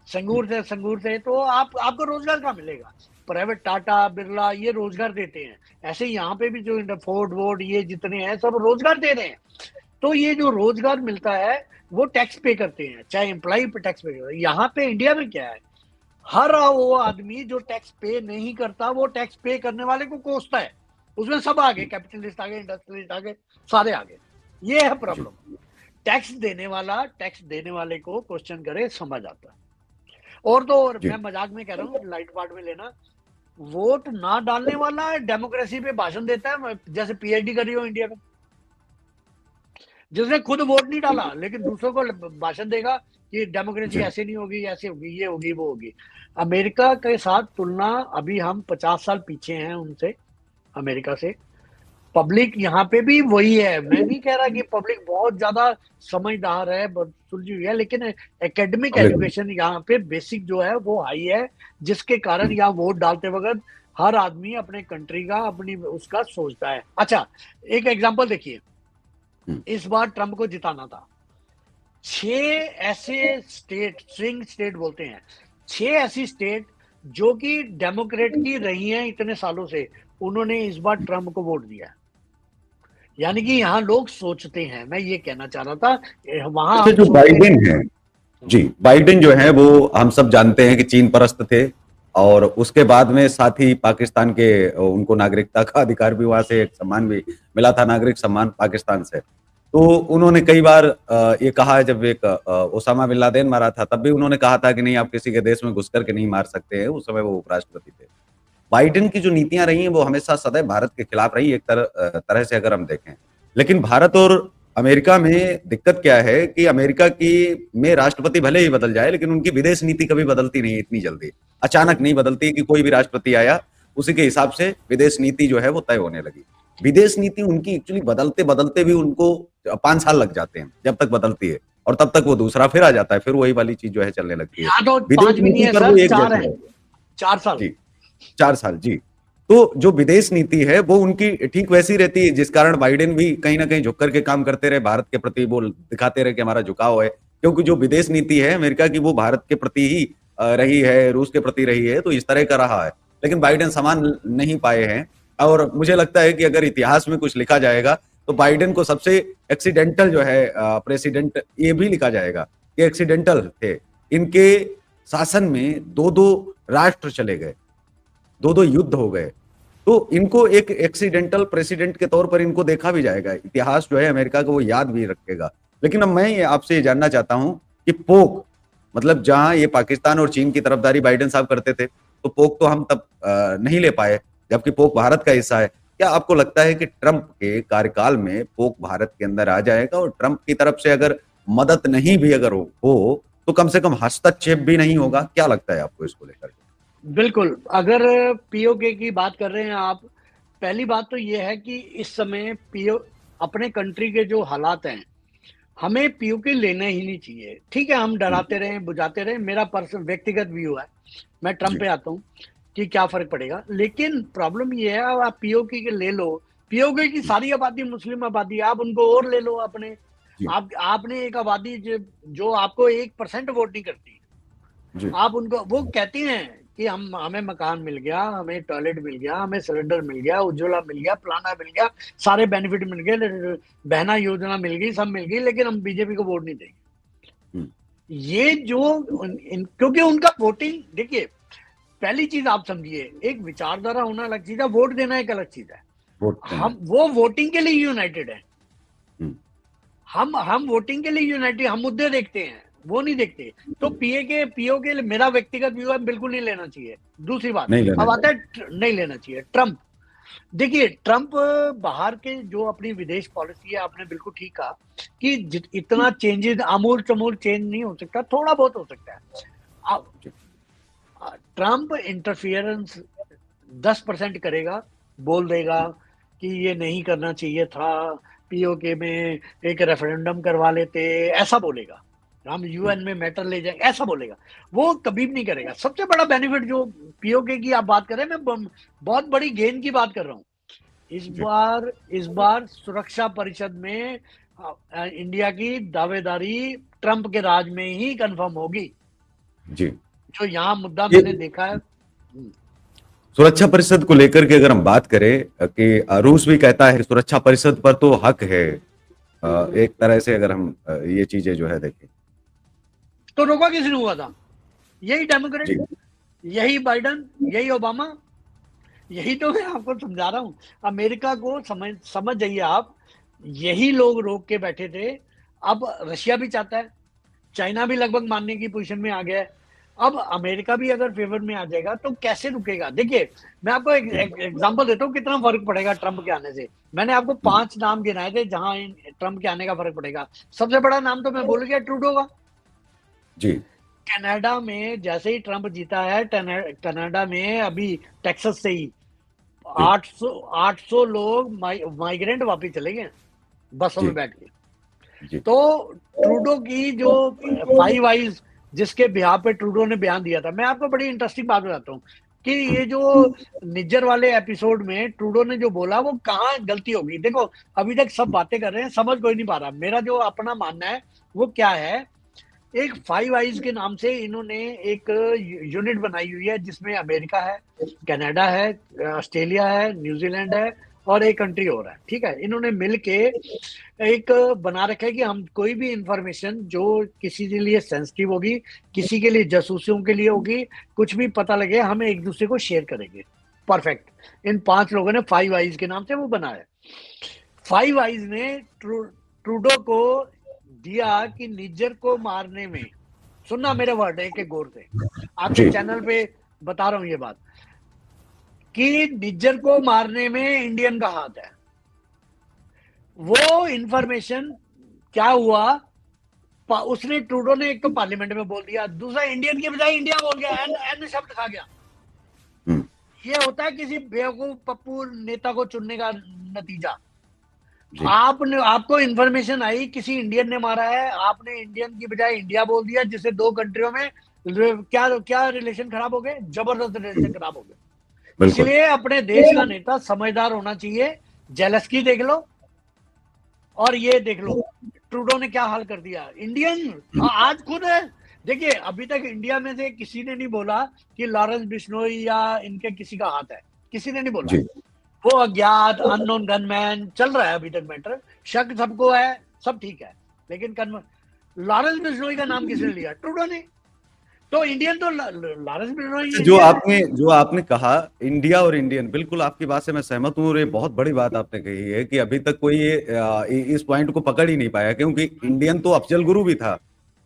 संगूर से, तो आपको रोजगार कहाँ मिलेगा? प्राइवेट टाटा, बिरला, ये रोजगार देते हैं। ऐसे यहाँ पे भी जो फोर्ड वोर्ड ये जितने हैं सब रोजगार दे रहे हैं। तो ये जो रोजगार मिलता है वो टैक्स पे करते हैं, चाहे एम्प्लॉय पे टैक्स पे करते हैं। यहाँ पे इंडिया में क्या है, हर वो आदमी जो टैक्स पे नहीं करता वो टैक्स पे करने वाले को कोसता है। उसमें सब आ गए, कैपिटलिस्ट आ गए, इंडस्ट्रियलिस्ट आ गए, सारे आ गए। ये है प्रॉब्लम। टैक्स देने वाले को क्वेश्चन करे, समझ आता है। और तो और मैं मजाक में कह रहा हूँ, लाइट पार्ट में लेना, वोट ना डालने वाला डेमोक्रेसी पे भाषण देता है, जैसे पीएचडी कर रही हो इंडिया में, जिसने खुद वोट नहीं डाला लेकिन दूसरों को भाषण देगा कि डेमोक्रेसी ऐसे नहीं होगी, ऐसे होगी, ये होगी, वो होगी। अमेरिका के साथ तुलना, अभी हम 50 साल पीछे हैं उनसे, अमेरिका से। पब्लिक यहाँ पे भी वही है, मैं नहीं कह रहा कि पब्लिक बहुत ज्यादा समझदार है, सुलझी हुई है, लेकिन एकेडमिक एजुकेशन यहाँ पे बेसिक जो है वो हाई है, जिसके कारण यहाँ वोट डालते वक्त हर आदमी अपने कंट्री का, अपनी उसका सोचता है। अच्छा, एक एग्जांपल देखिए, इस बार ट्रंप को जिताना था, 6 ऐसे स्टेट, स्विंग स्टेट बोलते हैं, 6 ऐसी स्टेट जो कि डेमोक्रेट की रही हैं इतने सालों से, उन्होंने इस बार ट्रंप को वोट दिया। यानी कि यहाँ लोग सोचते हैं, मैं ये कहना चाह रहा था। वहां जो बाइडेन है, जी, बाइडेन जो है वो हम सब जानते हैं कि चीन परस्त थे, और उसके बाद में साथ ही पाकिस्तान के, उनको नागरिकता का अधिकार भी, वहां से एक सम्मान भी मिला था, नागरिक सम्मान पाकिस्तान से। तो उन्होंने कई बार ये कहा है, जब एक ओसामा बिन लादेन मारा था तब भी उन्होंने कहा था कि नहीं, आप किसी के देश में घुस करके नहीं मार सकते हैं। उस समय वो उपराष्ट्रपति थे। बाइडेन की जो नीतियां रही हैं वो हमेशा सदैव भारत के खिलाफ रही, एक तरह से अगर हम देखें। लेकिन भारत और अमेरिका में दिक्कत क्या है कि अमेरिका की में राष्ट्रपति भले ही बदल जाए, लेकिन उनकी विदेश नीति कभी बदलती नहीं इतनी जल्दी, अचानक नहीं बदलती कि कोई भी राष्ट्रपति आया उसी के हिसाब से विदेश नीति जो है वो तय होने लगी। विदेश नीति उनकी एक्चुअली बदलते बदलते भी उनको 5 साल लग जाते हैं जब तक बदलती है, और तब तक वो दूसरा फिर आ जाता है, फिर वही वाली चीज जो है चलने लगती है। तो विदेश नीति पर वो एक जैसे है। 4 साल जी, 4 साल, जी। तो जो विदेश नीति है वो उनकी ठीक वैसी रहती है, जिस कारण बाइडेन भी कहीं ना कहीं झुक करके काम करते रहे, भारत के प्रति वो दिखाते रहे कि हमारा झुकाव है, क्योंकि जो विदेश नीति है अमेरिका की वो भारत के प्रति ही रही है, रूस के प्रति रही है, तो इस तरह का रहा है। लेकिन बाइडेन समान नहीं पाए हैं, और मुझे लगता है कि अगर इतिहास में कुछ लिखा जाएगा तो बाइडेन को सबसे एक्सीडेंटल जो है प्रेसिडेंट ये भी लिखा जाएगा कि एक्सीडेंटल थे। इनके शासन में 2-2 राष्ट्र चले गए, 2-2 युद्ध हो गए, तो इनको एक एक्सीडेंटल प्रेसिडेंट के तौर पर इनको देखा भी जाएगा। इतिहास जो है अमेरिका को वो याद भी रखेगा। लेकिन अब मैं आपसे ये जानना चाहता हूं कि पोक, मतलब जहां ये पाकिस्तान और चीन की तरफदारी बाइडेन साहब करते थे, तो पोक तो हम तब नहीं ले पाए, जबकि पोक भारत का हिस्सा है। क्या आपको लगता है कि ट्रंप के कार्यकाल में पोक भारत के अंदर आ जाएगा, और ट्रंप की तरफ से अगर मदद नहीं भी अगर हो तो कम से कम हस्तक्षेप भी नहीं होगा? क्या लगता है आपको इसको लेकर? बिल्कुल, अगर पीओके की बात कर रहे हैं आप, पहली बात तो ये है कि इस समय पीओ अपने कंट्री के जो हालात हैं, हमें पीओके लेना ही नहीं चाहिए। ठीक है, हम डराते रहे, बुझाते रहे, मेरा पर्सनल व्यक्तिगत व्यू है, मैं ट्रंप पे आता हूँ कि क्या फर्क पड़ेगा। लेकिन प्रॉब्लम ये है, आप पीओके के ले लो, पीओके की सारी आबादी मुस्लिम आबादी, आप उनको और ले लो अपने। आपने एक आबादी जो आपको 1% वोट नहीं करती, आप उनको, वो कहती हैं कि हमें मकान मिल गया, हमें टॉयलेट मिल गया, हमें सिलेंडर मिल गया, उज्ज्वला मिल गया, फलाना मिल गया, सारे बेनिफिट मिल गए, बहना योजना मिल गई, सब मिल गई, लेकिन हम बीजेपी को वोट नहीं देंगे। ये जो क्योंकि उनका वोटिंग, देखिए पहली चीज आप समझिए, एक विचारधारा होना अलग चीज है, वोट देना एक अलग चीज है। हम वो वोटिंग के लिए यूनाइटेड है, हम वोटिंग के लिए यूनाइटेड, हम मुद्दे देखते हैं, वो नहीं देखते। तो पीओ के मेरा व्यक्तिगत व्यू है, बिल्कुल नहीं लेना चाहिए। दूसरी बात, अब आता है नहीं लेना चाहिए ट्रंप। देखिए, ट्रंप बाहर के जो अपनी विदेश पॉलिसी है, आपने बिल्कुल ठीक कहा कि इतना चेंजेस, आमूल चमूल चेंज नहीं हो सकता, थोड़ा बहुत हो सकता है। ट्रंप इंटरफियरेंस 10% करेगा, बोल देगा कि ये नहीं करना चाहिए था, पीओके में एक रेफरेंडम करवा लेते, ऐसा बोलेगा, हम यूएन में मैटर ले जाएंगे, ऐसा बोलेगा। वो कभी भी नहीं करेगा। सबसे बड़ा बेनिफिट जो पीओके की आप बात कर रहे हैं, मैं बहुत बड़ी गेन की बात कर रहा हूँ। इस बार सुरक्षा परिषद में इंडिया की दावेदारी ट्रंप के राज में ही कंफर्म होगी जी। जो यहाँ मुद्दा मैंने देखा है सुरक्षा परिषद को लेकर के, अगर हम बात करें कि रूस भी कहता है सुरक्षा परिषद पर तो हक है, एक तरह से अगर हम ये चीजें जो है देखें तो रोका किसने हुआ था? यही जी डेमोक्रेट, यही बाइडन, यही ओबामा। यही तो मैं आपको समझा रहा हूं। अमेरिका को समझ जाइए आप। यही लोग रोक के बैठे थे। अब रशिया भी चाहता है, चाइना भी लगभग मानने की पोजीशन में आ गया है। अब अमेरिका भी अगर फेवर में आ जाएगा तो कैसे रुकेगा? देखिए, मैं आपको एक जी एग्जांपल देता हूँ कितना फर्क पड़ेगा ट्रंप के आने से। मैंने आपको 5 नाम गिनाए थे जहां ट्रंप के आने का फर्क पड़ेगा। सबसे बड़ा नाम तो मैं भूल गया, ट्रूडो का। जी कनाडा में जैसे ही ट्रंप जीता है, कनाडा में अभी टेक्सास से ही जी 800 लोग माइग्रेंट वापिस चले गए बसों में जी बैठ के। जी तो ट्रूडो की जो 5 आइज जिसके बिहार पे ट्रूडो ने बयान दिया था, मैं आपको बड़ी इंटरेस्टिंग बात बताता हूँ कि ये जो निज्जर वाले एपिसोड में ट्रूडो ने जो बोला वो कहाँ गलती होगी। देखो, अभी तक सब बातें कर रहे हैं, समझ कोई नहीं पा रहा। मेरा जो अपना मानना है वो क्या है, एक 5 आइज के नाम से इन्होंने एक यूनिट बनाई हुई है जिसमें अमेरिका है, कनाडा है, ऑस्ट्रेलिया है, न्यूजीलैंड है और एक कंट्री और है। ठीक है, इन्होंने मिलके एक बना रखा है कि हम कोई भी इंफॉर्मेशन जो किसी के लिए सेंसिटिव होगी, किसी के लिए जासूसियों के लिए होगी, कुछ भी पता लगे, हम एक दूसरे को शेयर करेंगे। परफेक्ट। इन 5 लोगों ने 5 आइज के नाम से वो बनाया। 5 आइज ने ट्रूडो को दिया कि निज्जर को मारने में, सुनना मेरे वर्ड एक एक गौर से, आपके जी चैनल पे बता रहा हूं ये बात, कि निज्जर को मारने में इंडियन का हाथ है। वो इंफॉर्मेशन क्या हुआ, उसने ट्रूडो ने एक तो पार्लियामेंट में बोल दिया, दूसरा इंडियन के बजाय इंडिया बोल गया, एन एन शब्द खा गया। हम्म, ये होता है किसी बेवकूफ पप्पू नेता को चुनने का नतीजा। जी आपने, आपको इंफॉर्मेशन आई किसी इंडियन ने मारा है, आपने इंडियन की बजाय इंडिया बोल दिया, जिससे 2 कंट्रियों में क्या क्या रिलेशन खराब हो गए, जबरदस्त रिलेशन खराब हो गए। बिल्कुल इसलिए अपने देश का नेता समझदार होना चाहिए। जेलस्की देख लो और ये देख लो ट्रूडो ने क्या हाल कर दिया। इंडियन आज खुद है। देखिए, अभी तक इंडिया में से किसी ने नहीं बोला कि लॉरेंस बिश्नोई या इनके किसी का हाथ है, किसी ने नहीं बोला। जी वो अज्ञात अननोन गनमैन चल रहा है अभी तक मैटर, शक सबको है, सब ठीक है, लेकिन लॉरेंस बिश्नोई का नाम किसने लिया? ट्रूडो ने। तो इंडियन तो लॉरेंस बिश्नोई जो इंडियन है। आपने कहा इंडिया और इंडियन, बिल्कुल आपकी बात से मैं सहमत हूँ और ये बहुत बड़ी बात आपने कही है कि अभी तक कोई इस पॉइंट को पकड़ ही नहीं पाया, क्योंकि इंडियन तो अफजल गुरु भी था,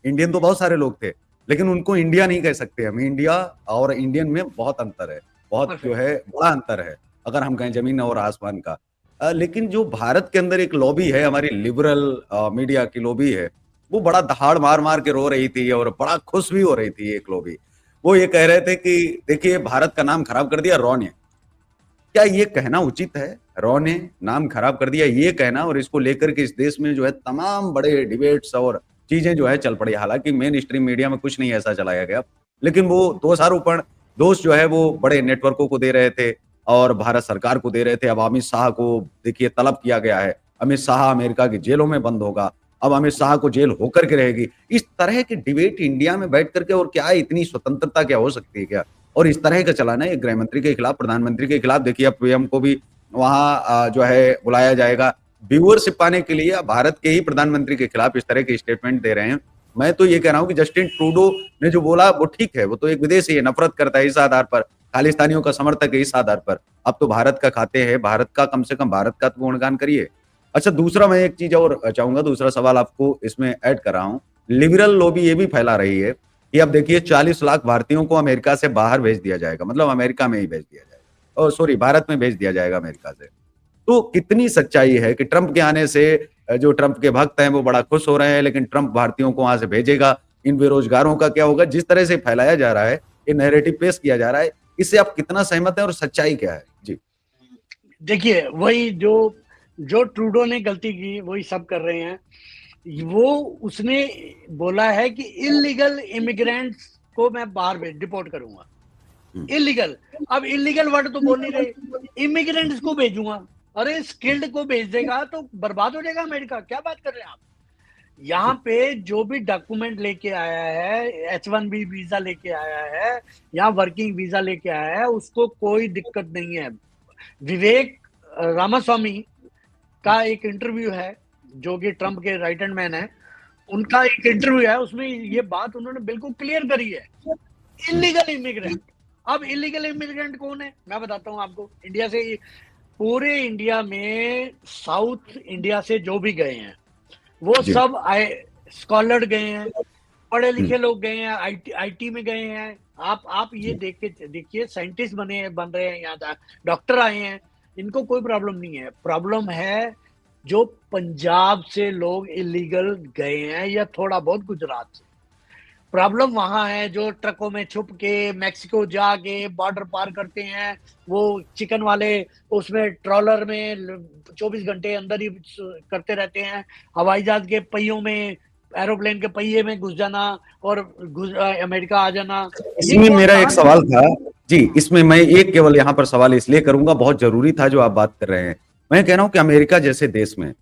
इंडियन तो बहुत सारे लोग थे, लेकिन उनको इंडिया नहीं कह सकते हम। इंडिया और इंडियन में बहुत अंतर है, बहुत जो परफेक्ट। है बड़ा अंतर है, अगर हम कहें जमीन और आसमान का। लेकिन जो भारत के अंदर एक लॉबी है, हमारी लिबरल मीडिया की लॉबी है, वो बड़ा दहाड़ मार मार के रो रही थी और बड़ा खुश भी हो रही थी एक लॉबी। वो ये कह रहे थे कि देखिए भारत का नाम खराब कर दिया रॉ ने। क्या ये कहना उचित है? रॉ ने नाम खराब कर दिया ये कहना, और इसको लेकर के इस देश में जो है तमाम बड़े डिबेट्स और चीजें जो है चल पड़ी। हालांकि मेन स्ट्रीम मीडिया में कुछ नहीं ऐसा चलाया गया, लेकिन वो दोषारोपण दोष जो है वो बड़े नेटवर्कों को दे रहे थे और भारत सरकार को दे रहे थे। अब अमित शाह को देखिए तलब किया गया है, अमित शाह अमेरिका की जेलों में बंद होगा, अब अमित शाह को जेल होकर के रहेगी। इस तरह की डिबेट इंडिया में बैठ करके, और क्या इतनी स्वतंत्रता क्या हो सकती है क्या? और इस तरह का चलाना है गृह मंत्री के खिलाफ, प्रधानमंत्री के खिलाफ। देखिए अब पीएम को भी वहां जो है बुलाया जाएगा व्यूअरशिप पाने के लिए। भारत के ही प्रधानमंत्री के खिलाफ इस तरह के स्टेटमेंट दे रहे हैं। मैं तो ये कह रहा हूं कि जस्टिन ट्रूडो ने जो बोला वो ठीक है, वो तो एक विदेशी है, नफरत करता है इस आधार पर, खालिस्तानियों का समर्थक है इस आधार पर। अब तो भारत का खाते हैं, भारत का कम से कम भारत का तो गुणगान करिए। अच्छा, दूसरा मैं एक चीज और चाहूंगा, दूसरा सवाल आपको इसमें ऐड कर रहा हूं। लिबरल लॉबी ये भी फैला रही है कि अब देखिए 40 लाख भारतीयों को अमेरिका से बाहर भेज दिया जाएगा, मतलब अमेरिका में ही भेज दिया जाएगा, और सॉरी भारत में भेज दिया जाएगा अमेरिका से। तो कितनी सच्चाई है कि ट्रंप के आने से जो ट्रंप के भक्त हैं वो बड़ा खुश हो रहे हैं, लेकिन ट्रंप भारतीयों को वहां से भेजेगा, इन बेरोजगारों का क्या होगा? जिस तरह से फैलाया जा रहा है, ये नैरेटिव पेश किया जा रहा है, इससे आप कितना सहमत हैं और सच्चाई क्या है? जी देखिए, वही जो जो ट्रूडो ने गलती की वही सब कर रहे हैं। वो उसने बोला है कि इलीगल इमिग्रेंट्स को मैं बाहर भेज डिपोर्ट करूंगा। हम्म, इलीगल, अब इलीगल वर्ड तो बोल नहीं रहे, इमिग्रेंट्स को भेजूंगा। अरे स्किल्ड को भेज देगा तो बर्बाद हो जाएगा अमेरिका, क्या बात कर रहे हैं आप? यहाँ जी पे जो भी डॉक्यूमेंट लेके आया है, H1B वीजा लेके आया है या वर्किंग वीजा लेके आया है, उसको कोई दिक्कत नहीं है। विवेक रामास्वामी का एक इंटरव्यू है जो कि ट्रम्प के राइट हैंड मैन है, उनका एक इंटरव्यू है, उसमें ये बात उन्होंने बिल्कुल क्लियर करी है, इलीगल इमिग्रेंट। अब इलीगल इमिग्रेंट कौन है मैं बताता हूँ आपको। इंडिया से, पूरे इंडिया में साउथ इंडिया से जो भी गए हैं वो जी। सब स्कॉलर गए हैं, पढ़े लिखे लोग गए हैं, आईटी में गए हैं। आप ये देख के देखिए, साइंटिस्ट बन रहे हैं, यहाँ डॉक्टर आए हैं, इनको कोई प्रॉब्लम नहीं है। प्रॉब्लम है जो पंजाब से लोग इलीगल गए हैं या थोड़ा बहुत गुजरात से। प्रॉब्लम वहां है जो ट्रकों में छुप के मैक्सिको जाके बॉर्डर पार करते हैं, वो चिकन वाले उसमें ट्रॉलर में 24 घंटे अंदर ही करते रहते हैं, हवाई जहाज के पहियों में, एरोप्लेन के पहिए में घुस जाना और अमेरिका आ जाना। ये इसमें कौन मेरा एक कहाँ से? सवाल था जी, इसमें मैं एक केवल यहाँ पर सवाल इसलिए करूंगा, बहुत जरूरी था जो आप बात कर रहे हैं। मैं कह रहा हूं कि अमेरिका जैसे देश में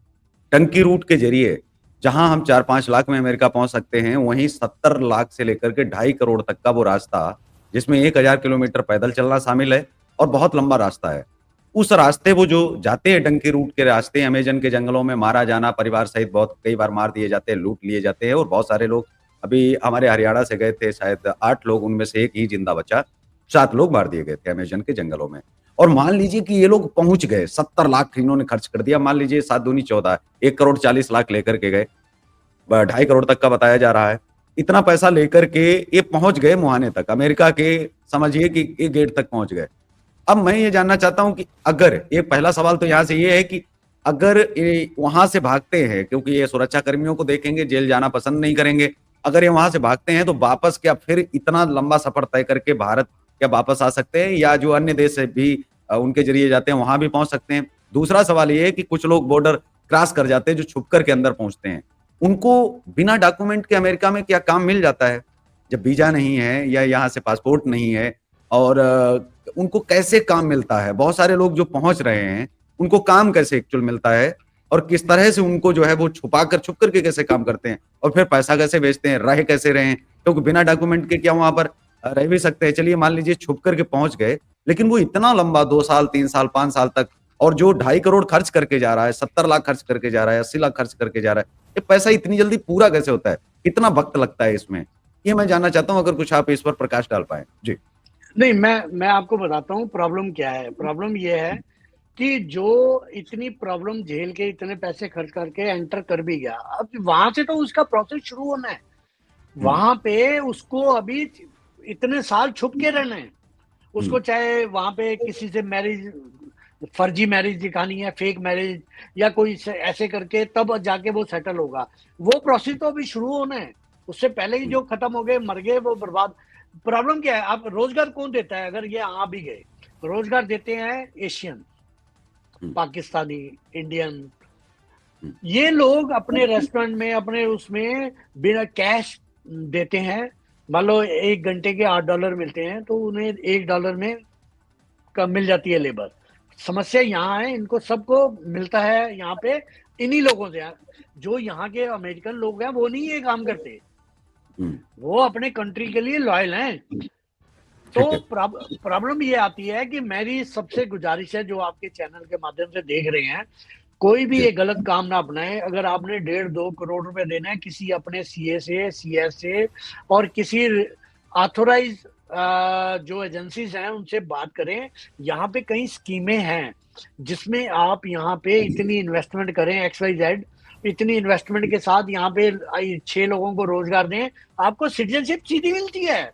टंकी रूट के जरिए जहां हम 4-5 लाख में अमेरिका पहुंच सकते हैं, वहीं 70 लाख से लेकर के 2.5 करोड़ तक का वो रास्ता, जिसमें 1000 किलोमीटर पैदल चलना शामिल है और बहुत लंबा रास्ता है। उस रास्ते वो जो जाते हैं, टंकी रूट के रास्ते, अमेजन के जंगलों में मारा जाना, परिवार सहित बहुत कई बार मार दिए जाते हैं, लूट लिए जाते हैं और बहुत सारे लोग, अभी हमारे हरियाणा से गए थे शायद 8 लोग, उनमें से एक ही जिंदा बचा, 7 लोग मार दिए गए थे अमेजन के जंगलों में। और मान लीजिए कि ये लोग पहुंच गए, 70 लाख इन्होंने खर्च कर दिया, मान लीजिए 7 दूनी 14, 1 करोड़ 40 लाख लेकर के गए, 2.5 करोड़ तक का बताया जा रहा है। इतना पैसा लेकर के ये पहुंच गए मुहाने तक, अमेरिका के समझिए कि ये गेट तक पहुंच गए। अब मैं ये जानना चाहता हूं कि अगर, ये पहला सवाल तो यहां से ये है कि अगर ये वहां से भागते हैं, क्योंकि ये सुरक्षा कर्मियों को देखेंगे, जेल जाना पसंद नहीं करेंगे, अगर ये वहां से भागते हैं तो वापस क्या फिर इतना लंबा सफर तय करके भारत क्या वापस आ सकते हैं, या जो अन्य देश है भी उनके जरिए जाते हैं वहां भी पहुंच सकते हैं? दूसरा सवाल ये है कि कुछ लोग बॉर्डर क्रॉस कर जाते हैं, जो छुप कर के अंदर पहुंचते हैं, उनको बिना डॉक्यूमेंट के अमेरिका में क्या काम मिल जाता है जब वीजा नहीं है या यहाँ से पासपोर्ट नहीं है? और उनको कैसे काम मिलता है? बहुत सारे लोग जो पहुंच रहे हैं उनको काम कैसे एक्चुअल मिलता है, और किस तरह से उनको जो है वो छुपा कर, छुप करके कैसे काम करते हैं, और फिर पैसा कैसे भेजते हैं, रह कैसे रहे हैं? क्योंकि बिना डॉक्यूमेंट के क्या वहां पर रह भी सकते हैं? चलिए मान लीजिए छुप करके पहुंच गए, लेकिन वो इतना लंबा 2 साल 3 साल 5 साल तक, और जो 2.5 करोड़ खर्च करके जा रहा है, 70 लाख खर्च करके जा रहा है, 80 लाख खर्च करके जा रहा है, ये पैसा इतनी जल्दी पूरा कैसे होता है? कितना वक्त लगता है इसमें? ये मैं जानना चाहता हूं, अगर कुछ आप इस पर प्रकाश डाल पाए जी। नहीं, मैं आपको बताता हूँ प्रॉब्लम क्या है। प्रॉब्लम ये है कि जो इतनी प्रॉब्लम झेल के इतने पैसे खर्च करके एंटर कर भी गया, अब वहां से तो उसका प्रोसेस शुरू होना है। वहां पे उसको अभी इतने साल छुप के रहना है। उसको चाहे वहां पे किसी से मैरिज, फर्जी मैरिज दिखानी है, फेक मैरिज, या कोई ऐसे करके तब जाके वो सेटल होगा। वो प्रोसेस तो अभी शुरू होना है। उससे पहले ही जो खत्म हो गए, मर गए, वो बर्बाद। प्रॉब्लम क्या है, आप रोजगार कौन देता है? अगर ये आ भी गए, रोजगार देते हैं एशियन, पाकिस्तानी, इंडियन। ये लोग अपने रेस्टोरेंट में, अपने उसमें बिना कैश देते हैं। मान लो 1 घंटे के $8 मिलते हैं, तो उन्हें $1 में कम मिल जाती है लेबर। समस्या यहाँ है, इनको सबको मिलता है यहाँ पे इन्हीं लोगों से। जो यहाँ के अमेरिकन लोग हैं वो नहीं ये काम करते, वो अपने कंट्री के लिए लॉयल हैं। तो ठीक है। प्रॉब्लम ये आती है कि मेरी सबसे गुजारिश है, जो आपके चैनल के माध्यम से देख रहे हैं, कोई भी जी। ये गलत काम ना अपनाए। अगर आपने 1.5-2 करोड़ रुपए देना है किसी अपने सीए से, सीएस से, और किसी ऑथोराइज जो एजेंसीज हैं उनसे बात करें। यहाँ पे कई स्कीमें हैं जिसमें आप यहाँ पे इतनी इन्वेस्टमेंट करें, XYZ, इतनी इन्वेस्टमेंट के साथ यहाँ पे 6 लोगों को रोजगार दें, आपको सिटीजनशिप सीधी मिलती है।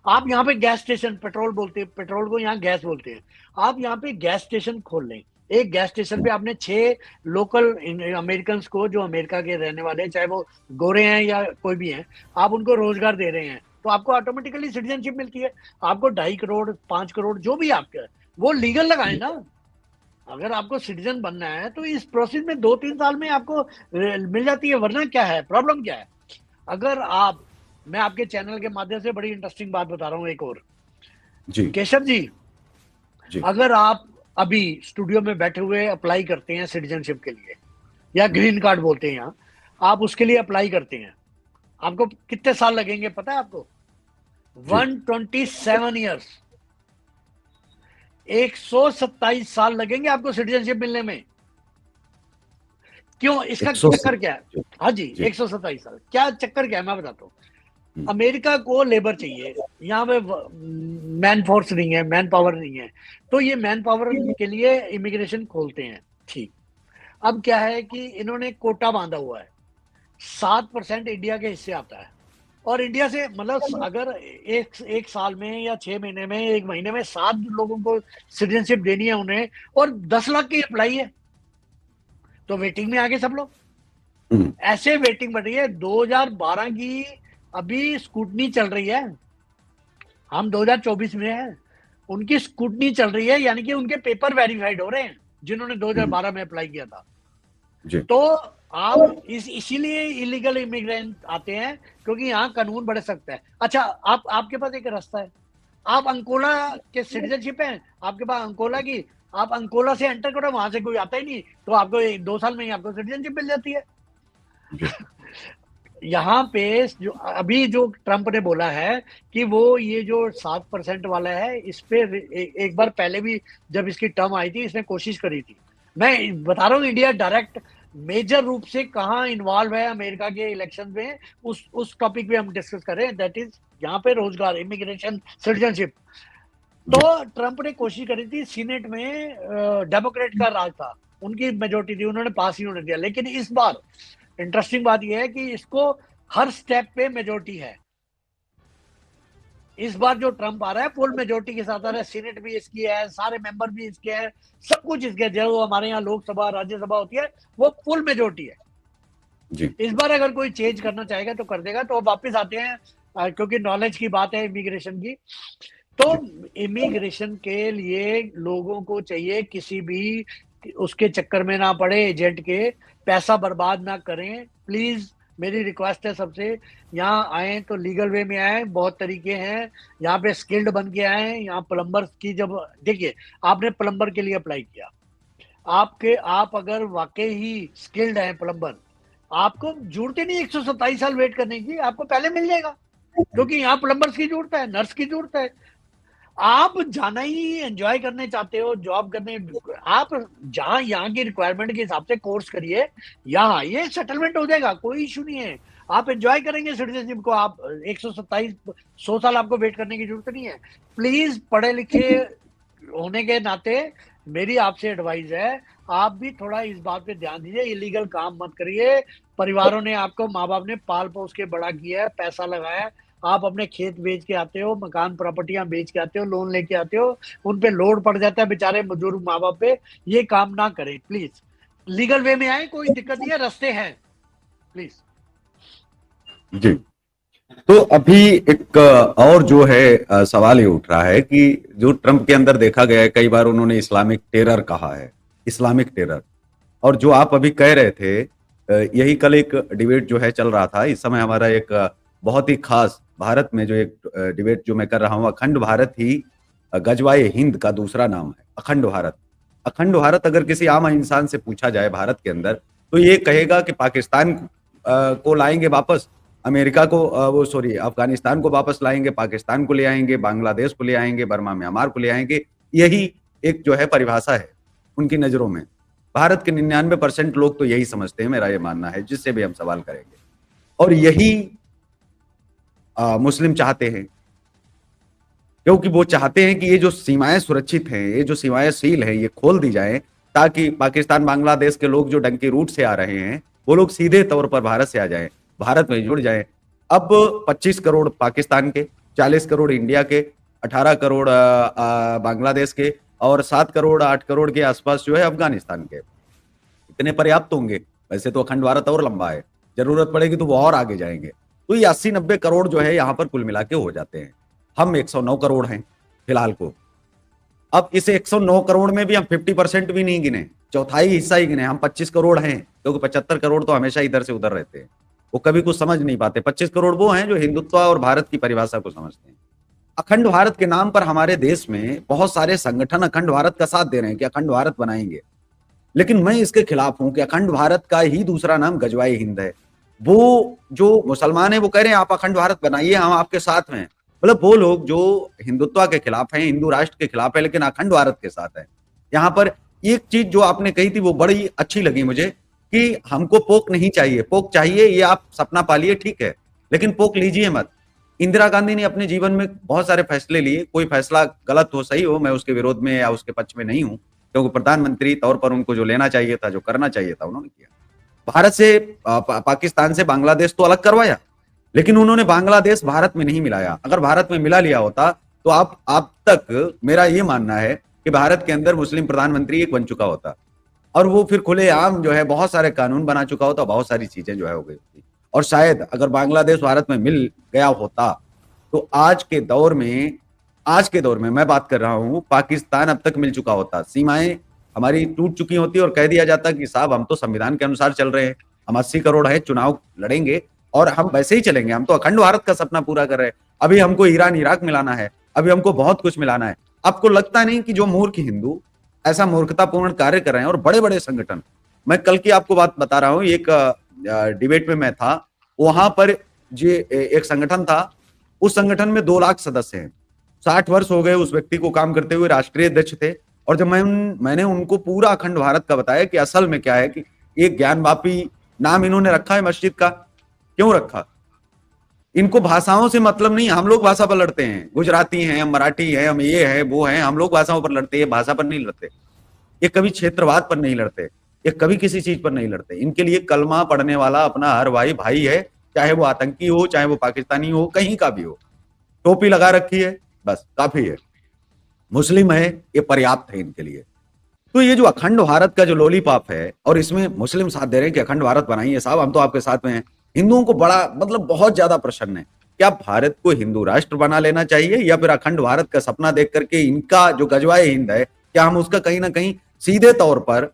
आप यहाँ पे गैस स्टेशन, पेट्रोल बोलते हैं, पेट्रोल को यहाँ गैस बोलते हैं, आप यहाँ पे गैस स्टेशन खोल लें। एक गैस स्टेशन पे आपने 6 लोकल अमेरिकन को, जो अमेरिका के रहने वाले हैं, चाहे वो गोरे हैं या कोई भी हैं, आप उनको रोजगार दे रहे हैं, तो आपको ऑटोमेटिकली सिटीजनशिप मिलती है। आपको 2.5 करोड़ 5 करोड़ जो भी आपका, वो लीगल लगाए ना। अगर आपको सिटीजन बनना है तो इस प्रोसेस में 2-3 साल में आपको मिल जाती है। वरना क्या है, प्रॉब्लम क्या है? अगर आप, मैं आपके चैनल के माध्यम से बड़ी इंटरेस्टिंग बात बता रहा हूँ एक और, जी। केशव जी, जी। अगर आप अभी स्टूडियो में बैठे हुए अप्लाई करते हैं सिटीजनशिप के लिए, या ग्रीन कार्ड बोलते हैं यहाँ, आप उसके लिए अप्लाई करते हैं, आपको कितने साल लगेंगे पता है आपको? 127 ईयर्स, 127 साल लगेंगे आपको सिटीजनशिप मिलने में। क्यों, इसका 100 चक्कर क्या है? हाँ जी, जी 127 साल। क्या चक्कर क्या है मैं बताता हूँ। अमेरिका को लेबर चाहिए, यहाँ पे मैन फोर्स नहीं है, मैन पावर नहीं है, तो ये मैन पावर के लिए इमिग्रेशन खोलते हैं। ठीक, अब क्या है कि इन्होंने कोटा बांधा हुआ है, 7% इंडिया के हिस्से आता है, और इंडिया से मतलब अगर एक साल में या 6 महीने में, 1 महीने में 7 लोगों को सिटीजनशिप देनी है उन्हें, और 10 लाख की अप्लाई है, तो वेटिंग में आगे सब लोग। ऐसे वेटिंग बढ़ रही है। 2012 की अभी स्कूटनी चल रही है, हम 2024 में हैं, उनकी स्कूटनी चल रही है, यानी कि उनके पेपर वेरीफाइड हो रहे हैं जिन्होंने 2012 में अप्लाई किया था। जी तो आप इसीलिए इलीगल इमिग्रेंट आते हैं, क्योंकि यहाँ कानून बड़े सख्त है। अच्छा, आपके पास एक रास्ता है, आप अंकोला के सिटीजनशिप है, आपके पास अंकोला की, आप अंकोला से एंटर करो, वहां से कोई आता ही नहीं, तो आपको 2 साल में ही आपको सिटीजनशिप मिल जाती है। यहाँ पे अभी जो ट्रंप ने बोला है कि वो ये जो 7% वाला है, इस पे एक बार पहले भी जब इसकी टर्म आई थी, इसने कोशिश करी थी। मैं बता रहा हूँ, इंडिया डायरेक्ट मेजर रूप से कहाँ इन्वॉल्व है अमेरिका के इलेक्शन में, उस टॉपिक पे हम डिस्कस करें, दैट इज यहाँ पे रोजगार, इमिग्रेशन, सिटीजनशिप। तो ट्रंप ने कोशिश करी थी, सीनेट में डेमोक्रेट का राज था, उनकी मेजोरिटी थी, उन्होंने पास ही होने दिया। लेकिन इस बार इंटरेस्टिंग बात यह है कि इसको हर स्टेप पे मेजोरिटी है। इस बार जो ट्रंप आ रहा है फुल मेजोरिटी के साथ आ रहा है, सीनेट भी इसकी है, सारे मेंबर भी इसके हैं, सब कुछ इसके, जो हमारे यहाँ लोकसभा राज्यसभा होती है वो फुल मेजोरिटी है जी इस बार। अगर कोई चेंज करना चाहेगा तो कर देगा। तो अब वापस आते हैं, क्योंकि नॉलेज की बात है इमिग्रेशन की। तो इमिग्रेशन के लिए लोगों को चाहिए, किसी भी उसके चक्कर में ना पड़े, एजेंट के, पैसा बर्बाद ना करें। प्लीज मेरी रिक्वेस्ट है सबसे, यहाँ आए तो लीगल वे में आए, बहुत तरीके हैं, यहाँ पे स्किल्ड बन के आए। यहाँ प्लम्बर की, जब देखिए आपने प्लम्बर के लिए अप्लाई किया, आप अगर वाकई ही स्किल्ड हैं प्लम्बर, आपको जरूरत ही नहीं 127 साल वेट करने की, आपको पहले मिल जाएगा, क्योंकि यहाँ प्लम्बर्स की जरूरत है, नर्स की जरूरत है। आप जाना ही एंजॉय करने चाहते हो, जॉब करने, आप जहां यहाँ की रिक्वायरमेंट के हिसाब से कोर्स करिए, यहाँ आइए, सेटलमेंट हो जाएगा, कोई इशू नहीं है। आप एंजॉय करेंगे सिटीजनशिप को। आप 127 100 साल आपको वेट करने की जरूरत नहीं है। प्लीज पढ़े लिखे होने के नाते मेरी आपसे एडवाइस है, आप भी थोड़ा इस बात पे ध्यान दीजिए, इलीगल काम मत करिए। परिवारों ने आपको, माँ बाप ने पाल पोस के बड़ा किया है, पैसा लगाया है, आप अपने खेत बेच के आते हो, मकान प्रॉपर्टियां बेच के आते हो, लोन लेके आते हो, उन पे लोड पड़ जाता है बेचारे मजदूर माँ बाप पे। ये काम ना करें प्लीज, लीगल वे में आए, कोई दिक्कत नहीं है, रास्ते हैं, प्लीज। जी। तो अभी एक और जो है सवाल ये उठ रहा है कि जो ट्रंप के अंदर देखा गया है, कई बार उन्होंने इस्लामिक टेरर कहा है, इस्लामिक टेरर। और जो आप अभी कह रहे थे, यही कल एक डिबेट जो है चल रहा था। इस समय हमारा एक बहुत ही खास भारत में जो एक डिबेट जो मैं कर रहा हूँ, अखंड भारत ही गजवाए हिंद का दूसरा नाम है, अखंड भारत। अखंड भारत अगर किसी आम इंसान से पूछा जाए भारत के अंदर, तो ये कहेगा कि पाकिस्तान को लाएंगे वापस, अमेरिका को वो सॉरी अफगानिस्तान को वापस लाएंगे, पाकिस्तान को ले आएंगे, बांग्लादेश को ले आएंगे, बर्मा म्यांमार को ले आएंगे। यही एक जो है परिभाषा है उनकी नजरों में। भारत के 99% लोग तो यही समझते हैं, मेरा ये मानना है, जिससे भी हम सवाल करेंगे। और यही मुस्लिम चाहते हैं, क्योंकि वो चाहते हैं कि ये जो सीमाएं सुरक्षित हैं, ये जो सीमाएं सील हैं, ये खोल दी जाएं, ताकि पाकिस्तान बांग्लादेश के लोग जो डंकी रूट से आ रहे हैं, वो लोग सीधे तौर पर भारत से आ जाएं, भारत में जुड़ जाएं। अब 25 करोड़ पाकिस्तान के, 40 करोड़ इंडिया के, 18 करोड़ बांग्लादेश के, और 7 करोड़ 8 करोड़ के आसपास जो है अफगानिस्तान के, इतने पर्याप्त होंगे। वैसे तो अखंड भारत और लंबा है, जरूरत पड़ेगी तो वो और आगे जाएंगे। तो ये 80-90 करोड़ जो है यहाँ पर कुल मिला के हो जाते हैं। हम 109 करोड़ हैं फिलहाल को। अब इस 109 करोड़ में भी हम 50% भी नहीं गिने, चौथाई हिस्सा ही गिने, हम 25 करोड़ हैं, क्योंकि 75 करोड़ तो हमेशा इधर से उधर रहते हैं, वो कभी कुछ समझ नहीं पाते। 25 करोड़ वो हैं जो हिंदुत्व और भारत की परिभाषा को समझते हैं। अखंड भारत के नाम पर हमारे देश में बहुत सारे संगठन अखंड भारत का साथ दे रहे हैं कि अखंड भारत बनाएंगे, लेकिन मैं इसके खिलाफ हूं कि अखंड भारत का ही दूसरा नाम गजवाए हिंद है। वो जो मुसलमान है वो कह रहे हैं आप अखंड भारत बनाइए, हम आपके साथ में हैं। मतलब वो लोग जो हिंदुत्व के खिलाफ हैं, हिंदू राष्ट्र के खिलाफ है, लेकिन अखंड भारत के साथ है। यहाँ पर एक चीज जो आपने कही थी वो बड़ी अच्छी लगी मुझे, कि हमको पोक नहीं चाहिए, पोक चाहिए ये आप सपना पालिए ठीक है, लेकिन पोक लीजिए मत। इंदिरा गांधी ने अपने जीवन में बहुत सारे फैसले लिए, कोई फैसला गलत हो सही हो, मैं उसके विरोध में या उसके पक्ष में नहीं हूं, क्योंकि प्रधानमंत्री तौर पर उनको जो लेना चाहिए था, जो करना चाहिए था, उन्होंने किया। भारत से पाकिस्तान से बांग्लादेश तो अलग करवाया, लेकिन उन्होंने बांग्लादेश भारत में नहीं मिलाया। अगर भारत में मिला लिया होता तो आप तक मेरा ये मानना है कि भारत के अंदर मुस्लिम प्रधानमंत्री एक बन चुका होता, और वो फिर खुलेआम जो है बहुत सारे कानून बना चुका होता, बहुत सारी चीजें जो है हो गई होती। और शायद अगर बांग्लादेश भारत में मिल गया होता तो आज के दौर में मैं बात कर रहा हूं, पाकिस्तान अब तक मिल चुका होता, सीमाएं हमारी टूट चुकी होती और कह दिया जाता कि साहब हम तो संविधान के अनुसार चल रहे हैं, हम 80 करोड़ है, चुनाव लड़ेंगे और हम वैसे ही चलेंगे, हम तो अखंड भारत का सपना पूरा कर रहे हैं। अभी हमको ईरान इराक मिलाना है, अभी हमको बहुत कुछ मिलाना है। आपको लगता नहीं कि जो मूर्ख हिंदू ऐसा मूर्खतापूर्ण कार्य कर रहे हैं, और बड़े बड़े संगठन, मैं कल की आपको बात बता रहा हूं, एक डिबेट में मैं था, वहां पर जो एक संगठन था, उस संगठन में 2 लाख सदस्य हैं, 60 वर्ष हो गए उस व्यक्ति को काम करते हुए, राष्ट्रीय अध्यक्ष थे। और जब मैंने उनको पूरा अखंड भारत का बताया कि असल में क्या है, कि एक ज्ञानवापी नाम इन्होंने रखा है मस्जिद का, क्यों रखा? इनको भाषाओं से मतलब नहीं, हम लोग भाषा पर लड़ते हैं, गुजराती हैं, हम मराठी हैं, हम ये हैं वो हैं, हम लोग भाषाओं पर लड़ते हैं, भाषा पर नहीं लड़ते। ये कभी क्षेत्रवाद पर नहीं लड़ते, ये कभी किसी चीज पर नहीं लड़ते। इनके लिए कलमा पढ़ने वाला अपना हर भाई भाई है, चाहे वो आतंकी हो, चाहे वो पाकिस्तानी हो, कहीं का भी हो, टोपी लगा रखी है, बस काफी है। मुस्लिम है, ये पर्याप्त है इनके लिए। तो ये जो अखंड भारत का जो लॉलीपॉप है, और इसमें मुस्लिम साथ दे रहे हैं कि अखंड भारत बनाइए साहब, हम तो आपके साथ में हैं, हिंदुओं को बड़ा मतलब बहुत ज्यादा प्रश्न है, क्या भारत को हिंदू राष्ट्र बना लेना चाहिए, या फिर अखंड भारत का सपना देख करके इनका जो गजवाए हिंद है, क्या हम उसका कहीं ना कहीं सीधे तौर पर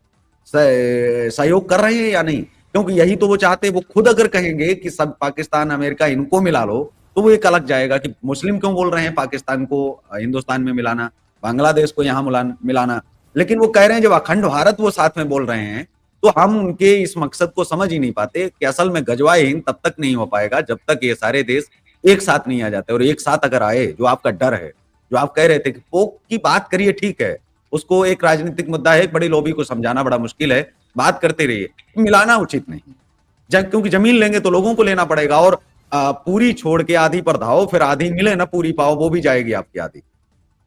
सहयोग कर रहे हैं या नहीं? क्योंकि यही तो वो चाहते हैं। वो खुद अगर कहेंगे कि सब पाकिस्तान अमेरिका इनको मिला लो, तो वो एक अलग जाएगा कि मुस्लिम क्यों बोल रहे हैं पाकिस्तान को हिंदुस्तान में मिलाना, बांग्लादेश को यहाँ मिलाना। लेकिन वो कह रहे हैं जब अखंड भारत वो साथ में बोल रहे हैं, तो हम उनके इस मकसद को समझ ही नहीं पाते कि असल में गजवाए हिंद तब तक नहीं हो पाएगा जब तक ये सारे देश एक साथ नहीं आ जाते। और एक साथ अगर आए, जो आपका डर है, जो आप कह रहे थे कि पोक की बात करिए ठीक है, उसको एक राजनीतिक मुद्दा है, एक बड़ी लॉबी को समझाना बड़ा मुश्किल है, बात करते रहिए, मिलाना उचित नहीं। क्योंकि जमीन लेंगे तो लोगों को लेना पड़ेगा, और पूरी छोड़ के आधी पर धाओ, फिर आधी मिले ना पूरी पाओ, वो भी जाएगी आपकी आधी।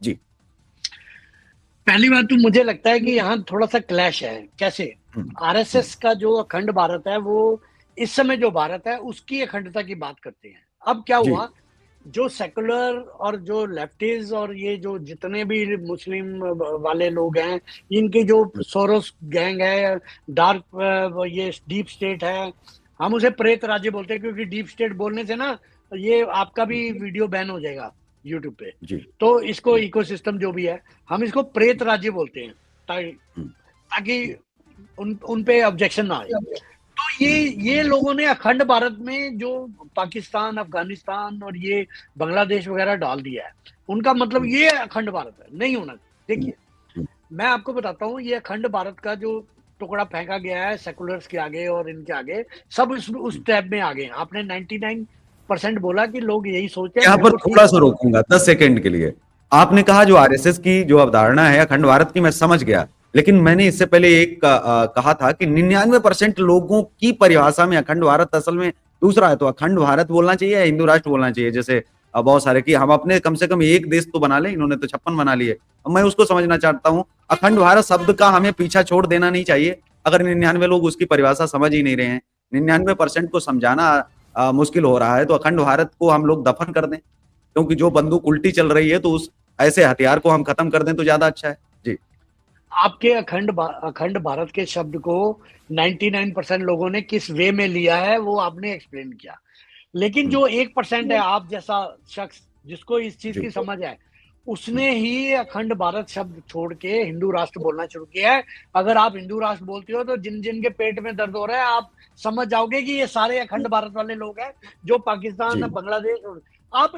जी, पहली बात तो मुझे लगता है कि यहाँ थोड़ा सा क्लैश है। कैसे? आरएसएस का जो अखंड भारत है, वो इस समय जो भारत है उसकी अखंडता की बात करते हैं। अब क्या जी, हुआ, जो सेकुलर और जो लेफ्टिस्ट और ये जो जितने भी मुस्लिम वाले लोग हैं, इनकी जो सोरोस गैंग है, डार्क ये डीप स्टेट है, हम उसे प्रेत राज्य बोलते हैं, क्योंकि डीप स्टेट बोलने से ना ये आपका भी वीडियो बैन हो जाएगा यूट्यूब पे। जी, तो इसको जी, इकोसिस्टम जो भी है, हम इसको प्रेत राज्य बोलते हैं, ताकि उन पे ऑब्जेक्शन ना आए। तो ये लोगों ने अखंड भारत में जो पाकिस्तान, अफगानिस्तान और ये बांग्लादेश वगैरह डाल दिया है, उनका मतलब ये अखंड भारत है, नहीं होना। देखिए, मैं आपको बताता हूँ, ये अखंड भारत का जो टुकड़ा फेंका गया है सेकुलर्स के आगे और इनके आगे, सब उस टैब में आ गए हैं। आपने 99% बोला कि लोग यही सोचते हैं, यहाँ पर बिल्कुल थोड़ा ठीक सा है। रोकूंगा 10 सेकंड के लिए। आपने कहा जो आरएसएस की जो अवधारणा है अखंड भारत की, मैं समझ गया, लेकिन मैंने इससे पहले एक कहा था कि 99% लोगों की परिभाषा में अखंड भारत असल में दूसरा है। तो अखंड भारत बोलना चाहिए या हिंदू राष्ट्र बोलना चाहिए? जैसे बहुत सारे कि हम अपने कम से कम एक देश तो बना लें, इन्होंने तो 56 बना लिए। मैं उसको समझना चाहता हूँ, अखंड भारत शब्द का हमें पीछा छोड़ देना नहीं चाहिए। अगर 99 लोग उसकी परिभाषा समझ ही नहीं रहे हैं, 99% को समझाना मुश्किल हो रहा है, तो अखंड भारत को हम लोग दफन कर दें, क्योंकि जो बंदूक उल्टी चल रही है, तो उस ऐसे हथियार को हम खत्म कर दें तो ज्यादा अच्छा है। जी, आपके अखंड भारत के शब्द को 99% लोगों ने किस वे में लिया है वो आपने एक्सप्लेन किया, लेकिन जो 1% है, आप जैसा शख्स जिसको इस चीज जी, की समझ है, उसने ही अखंड भारत शब्द छोड़ के हिंदू राष्ट्र बोलना शुरू किया है। अगर आप हिंदू राष्ट्र बोलते हो तो जिन जिन के पेट में दर्द हो रहा है, आप समझ जाओगे कि ये सारे अखंड भारत वाले लोग हैं, जो पाकिस्तान, जी, बांग्लादेश और आप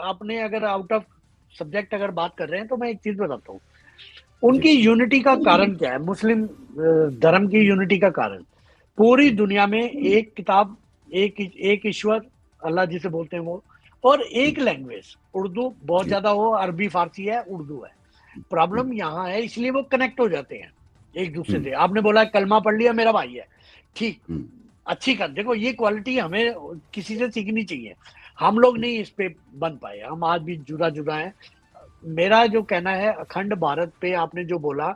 आपने अगर आउट ऑफ सब्जेक्ट अगर बात कर रहे हैं, तो मैं एक चीज बताता हूँ। जी, उनकी यूनिटी का कारण क्या है? मुस्लिम धर्म की यूनिटी का कारण, पूरी दुनिया में एक किताब, एक ईश्वर, अल्लाह जिसे बोलते हैं वो, और एक लैंग्वेज, उर्दू बहुत जी, ज्यादा हो, अरबी फारसी है, उर्दू है। प्रॉब्लम यहाँ है, इसलिए वो कनेक्ट हो जाते हैं। एक दूसरे से। आपने बोला कलमा पढ़ लिया, मेरा भाई है, ठीक, हम्म, अच्छी कर, देखो ये क्वालिटी हमें किसी से सीखनी चाहिए। हम लोग नहीं इस पे बन पाए, हम आज भी जुदा जुदा हैं। मेरा जो कहना है अखंड भारत पे आपने जो बोला,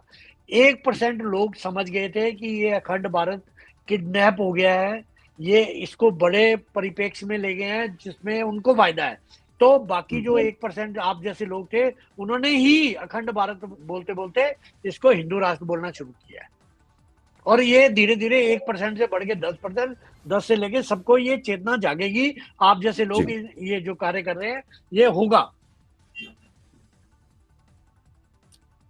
1% लोग समझ गए थे कि ये अखंड भारत किडनैप हो गया है, ये इसको बड़े परिप्रेक्ष्य में ले गए हैं जिसमें उनको फायदा है। तो बाकी जो 1% आप जैसे लोग थे, उन्होंने ही अखंड भारत बोलते बोलते इसको हिंदू राष्ट्र बोलना शुरू किया है। और ये धीरे धीरे 1% से बढ़ के 10%, 10 से लेके सबको ये चेतना जागेगी, आप जैसे लोग जी। ये जो कार्य कर रहे हैं ये होगा।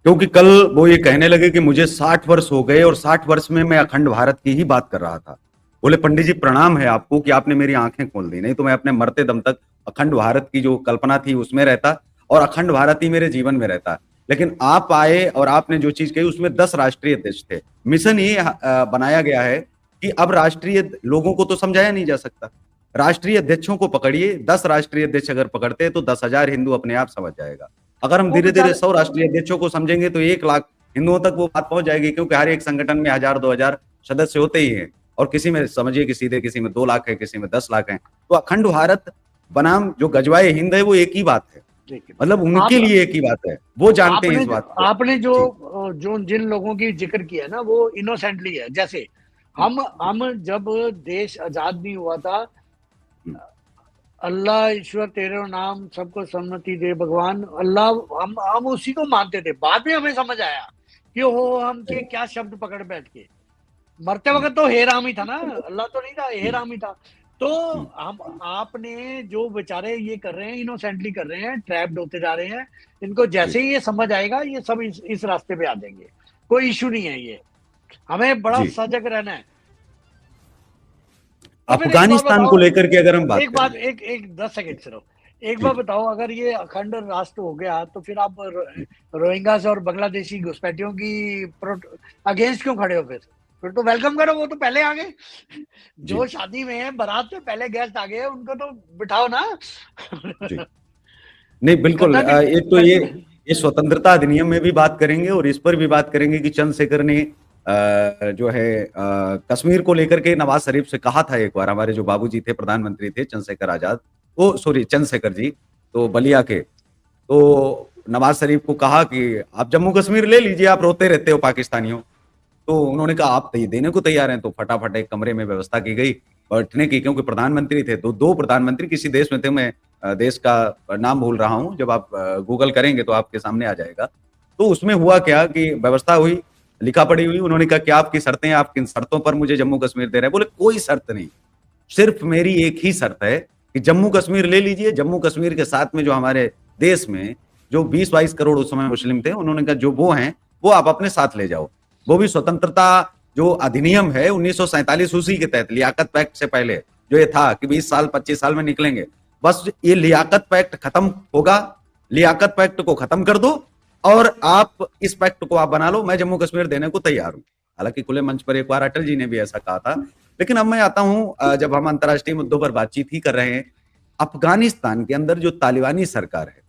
क्योंकि कल वो ये कहने लगे कि मुझे 60 वर्ष हो गए और 60 वर्ष में मैं अखंड भारत की ही बात कर रहा था। बोले पंडित जी प्रणाम है आपको कि आपने मेरी आंखें खोल दी, नहीं तो मैं अपने मरते दम तक अखंड भारत की जो कल्पना थी उसमें रहता और अखंड भारत ही मेरे जीवन में रहता। लेकिन आप आए और आपने जो चीज कही उसमें 10 राष्ट्रीय अध्यक्ष थे। मिशन ये बनाया गया है कि अब राष्ट्रीय लोगों को तो समझाया नहीं जा सकता, राष्ट्रीय अध्यक्षों को पकड़िए, 10 राष्ट्रीय अध्यक्ष अगर पकड़ते हैं तो 10,000 हिंदू अपने आप समझ जाएगा। अगर हम वो धीरे धीरे बेचारे 100 राष्ट्रीय अध्यक्षों को समझेंगे तो 1 लाख हिंदुओं तक वो बात पहुंच जाएगी, क्योंकि हर एक संगठन में 1,000-2,000 सदस्य होते ही हैं और किसी में समझिए कि सीधे किसी में 2 लाख है, किसी में 10 लाख है। तो अखंड भारत बनाम जो गजवाए हिंद है वो एक ही बात है, देखिए, मतलब उनके आप लिए एक ही बात है, वो जानते हैं इस बात को। आपने जी। जो जिन लोगों की जिक्र किया ना वो इनोसेंटली है। जैसे हम जब देश आजाद नहीं हुआ था, अल्लाह ईश्वर तेरे नाम सबको सम्मति दे भगवान अल्लाह, हम उसी को मानते थे। बाद में हमें समझ आया कि हो हम के क्या शब्द पकड़ बैठ के, मरते वक्त तो हे राम ही था ना, अल्लाह तो नहीं था, हे राम ही था। तो हम आपने जो बेचारे ये कर रहे हैं, इनोसेंटली कर रहे हैं, ट्रैप्ड होते जा रहे हैं, इनको जैसे ही ये समझ आएगा ये सब इस रास्ते पे आ जाएंगे। कोई इशू नहीं है ये, हमें बड़ा जी। सजग रहना है। तो फिर एक बात अफगानिस्तान बताओ, को लेकर के अगर हम बात एक बात, करें। एक एक 10 सेकंड सिर्फ, एक जी। बात बताओ, अगर ये अखंड राष्ट्र हो गया तो फिर आप रोहिंग्या और बांग्लादेशी घुसपैठियों की अगेंस्ट क्यों खड़े हो? फिर तो वेलकम करो, वो तो पहले आ गए। जी। जो शादी में है बारात से पहले गेस्ट आ गए, उनको तो बिठाओ ना। जी। नहीं बिल्कुल, गद्दारी एक तो करनी। ये स्वतंत्रता अधिनियम में भी बात करेंगे और इस पर भी बात करेंगे कि चंद्रशेखर ने जो है कश्मीर को लेकर के नवाज शरीफ से कहा था एक बार, हमारे जो बाबूजी थे प्रधानमंत्री थे चंद्रशेखर आजाद, वो सॉरी चंद्रशेखर जी, तो बलिया के, तो नवाज शरीफ को कहा कि आप जम्मू कश्मीर ले लीजिए, आप रोते रहते हो पाकिस्तानियों। तो उन्होंने कहा आप देने को तैयार हैं, तो फटाफट एक कमरे में व्यवस्था की गई बैठने की, क्योंकि प्रधानमंत्री थे, तो 2 प्रधानमंत्री किसी देश में थे, मैं देश का नाम भूल रहा हूं, जब आप गूगल करेंगे तो आपके सामने आ जाएगा। तो उसमें हुआ क्या कि व्यवस्था हुई, लिखा पढ़ी हुई, उन्होंने कहा क्या आपकी शर्तें हैं, आप किन शर्तों पर मुझे जम्मू कश्मीर दे रहे हैं? बोले कोई शर्त नहीं, सिर्फ मेरी एक ही शर्त है कि जम्मू कश्मीर ले लीजिए, जम्मू कश्मीर के साथ में जो हमारे देश में जो 20-22 करोड़ उस समय मुस्लिम थे, उन्होंने कहा जो वो हैं वो आप अपने साथ ले जाओ। वो भी स्वतंत्रता जो अधिनियम है 1947 उसी के तहत, लियाकत पैक्ट से पहले जो ये था कि 20 साल 25 साल में निकलेंगे, बस ये लियाकत पैक्ट खत्म होगा, लियाकत पैक्ट को खत्म कर दो और आप इस पैक्ट को आप बना लो, मैं जम्मू कश्मीर देने को तैयार हूं। हालांकि खुले मंच पर एक बार अटल जी ने भी ऐसा कहा था। लेकिन अब मैं आता हूं, जब हम अंतर्राष्ट्रीय मुद्दों पर बातचीत ही कर रहे हैं, अफगानिस्तान के अंदर जो तालिबानी सरकार है,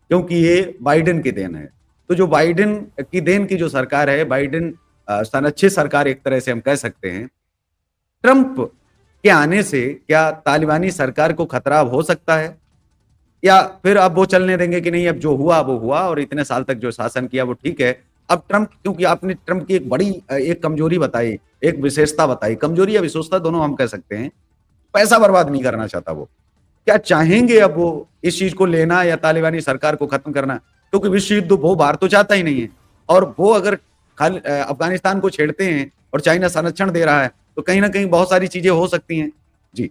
क्योंकि ये बाइडेन की देन है, तो जो बाइडेन की देन की जो सरकार है, बाइडेन संरक्षित सरकार एक तरह से हम कह सकते हैं, ट्रंप के आने से क्या तालिबानी सरकार को खतरा हो सकता है, या फिर अब वो चलने देंगे कि नहीं अब जो हुआ वो हुआ और इतने साल तक जो शासन किया वो ठीक है? अब ट्रंप, क्योंकि आपने ट्रंप की एक बड़ी एक कमजोरी बताई, एक विशेषता बताई, कमजोरी या विशेषता दोनों हम कह सकते हैं, पैसा बर्बाद नहीं करना चाहता वो। क्या चाहेंगे अब वो इस चीज को लेना या तालिबानी सरकार को खत्म करना? क्योंकि विश्व युद्ध वो बाहर तो चाहता ही नहीं है, और वो अगर खाली अफगानिस्तान को छेड़ते हैं और चाइना संरक्षण दे रहा है तो कहीं ना कहीं बहुत सारी चीजें हो सकती हैं। जी।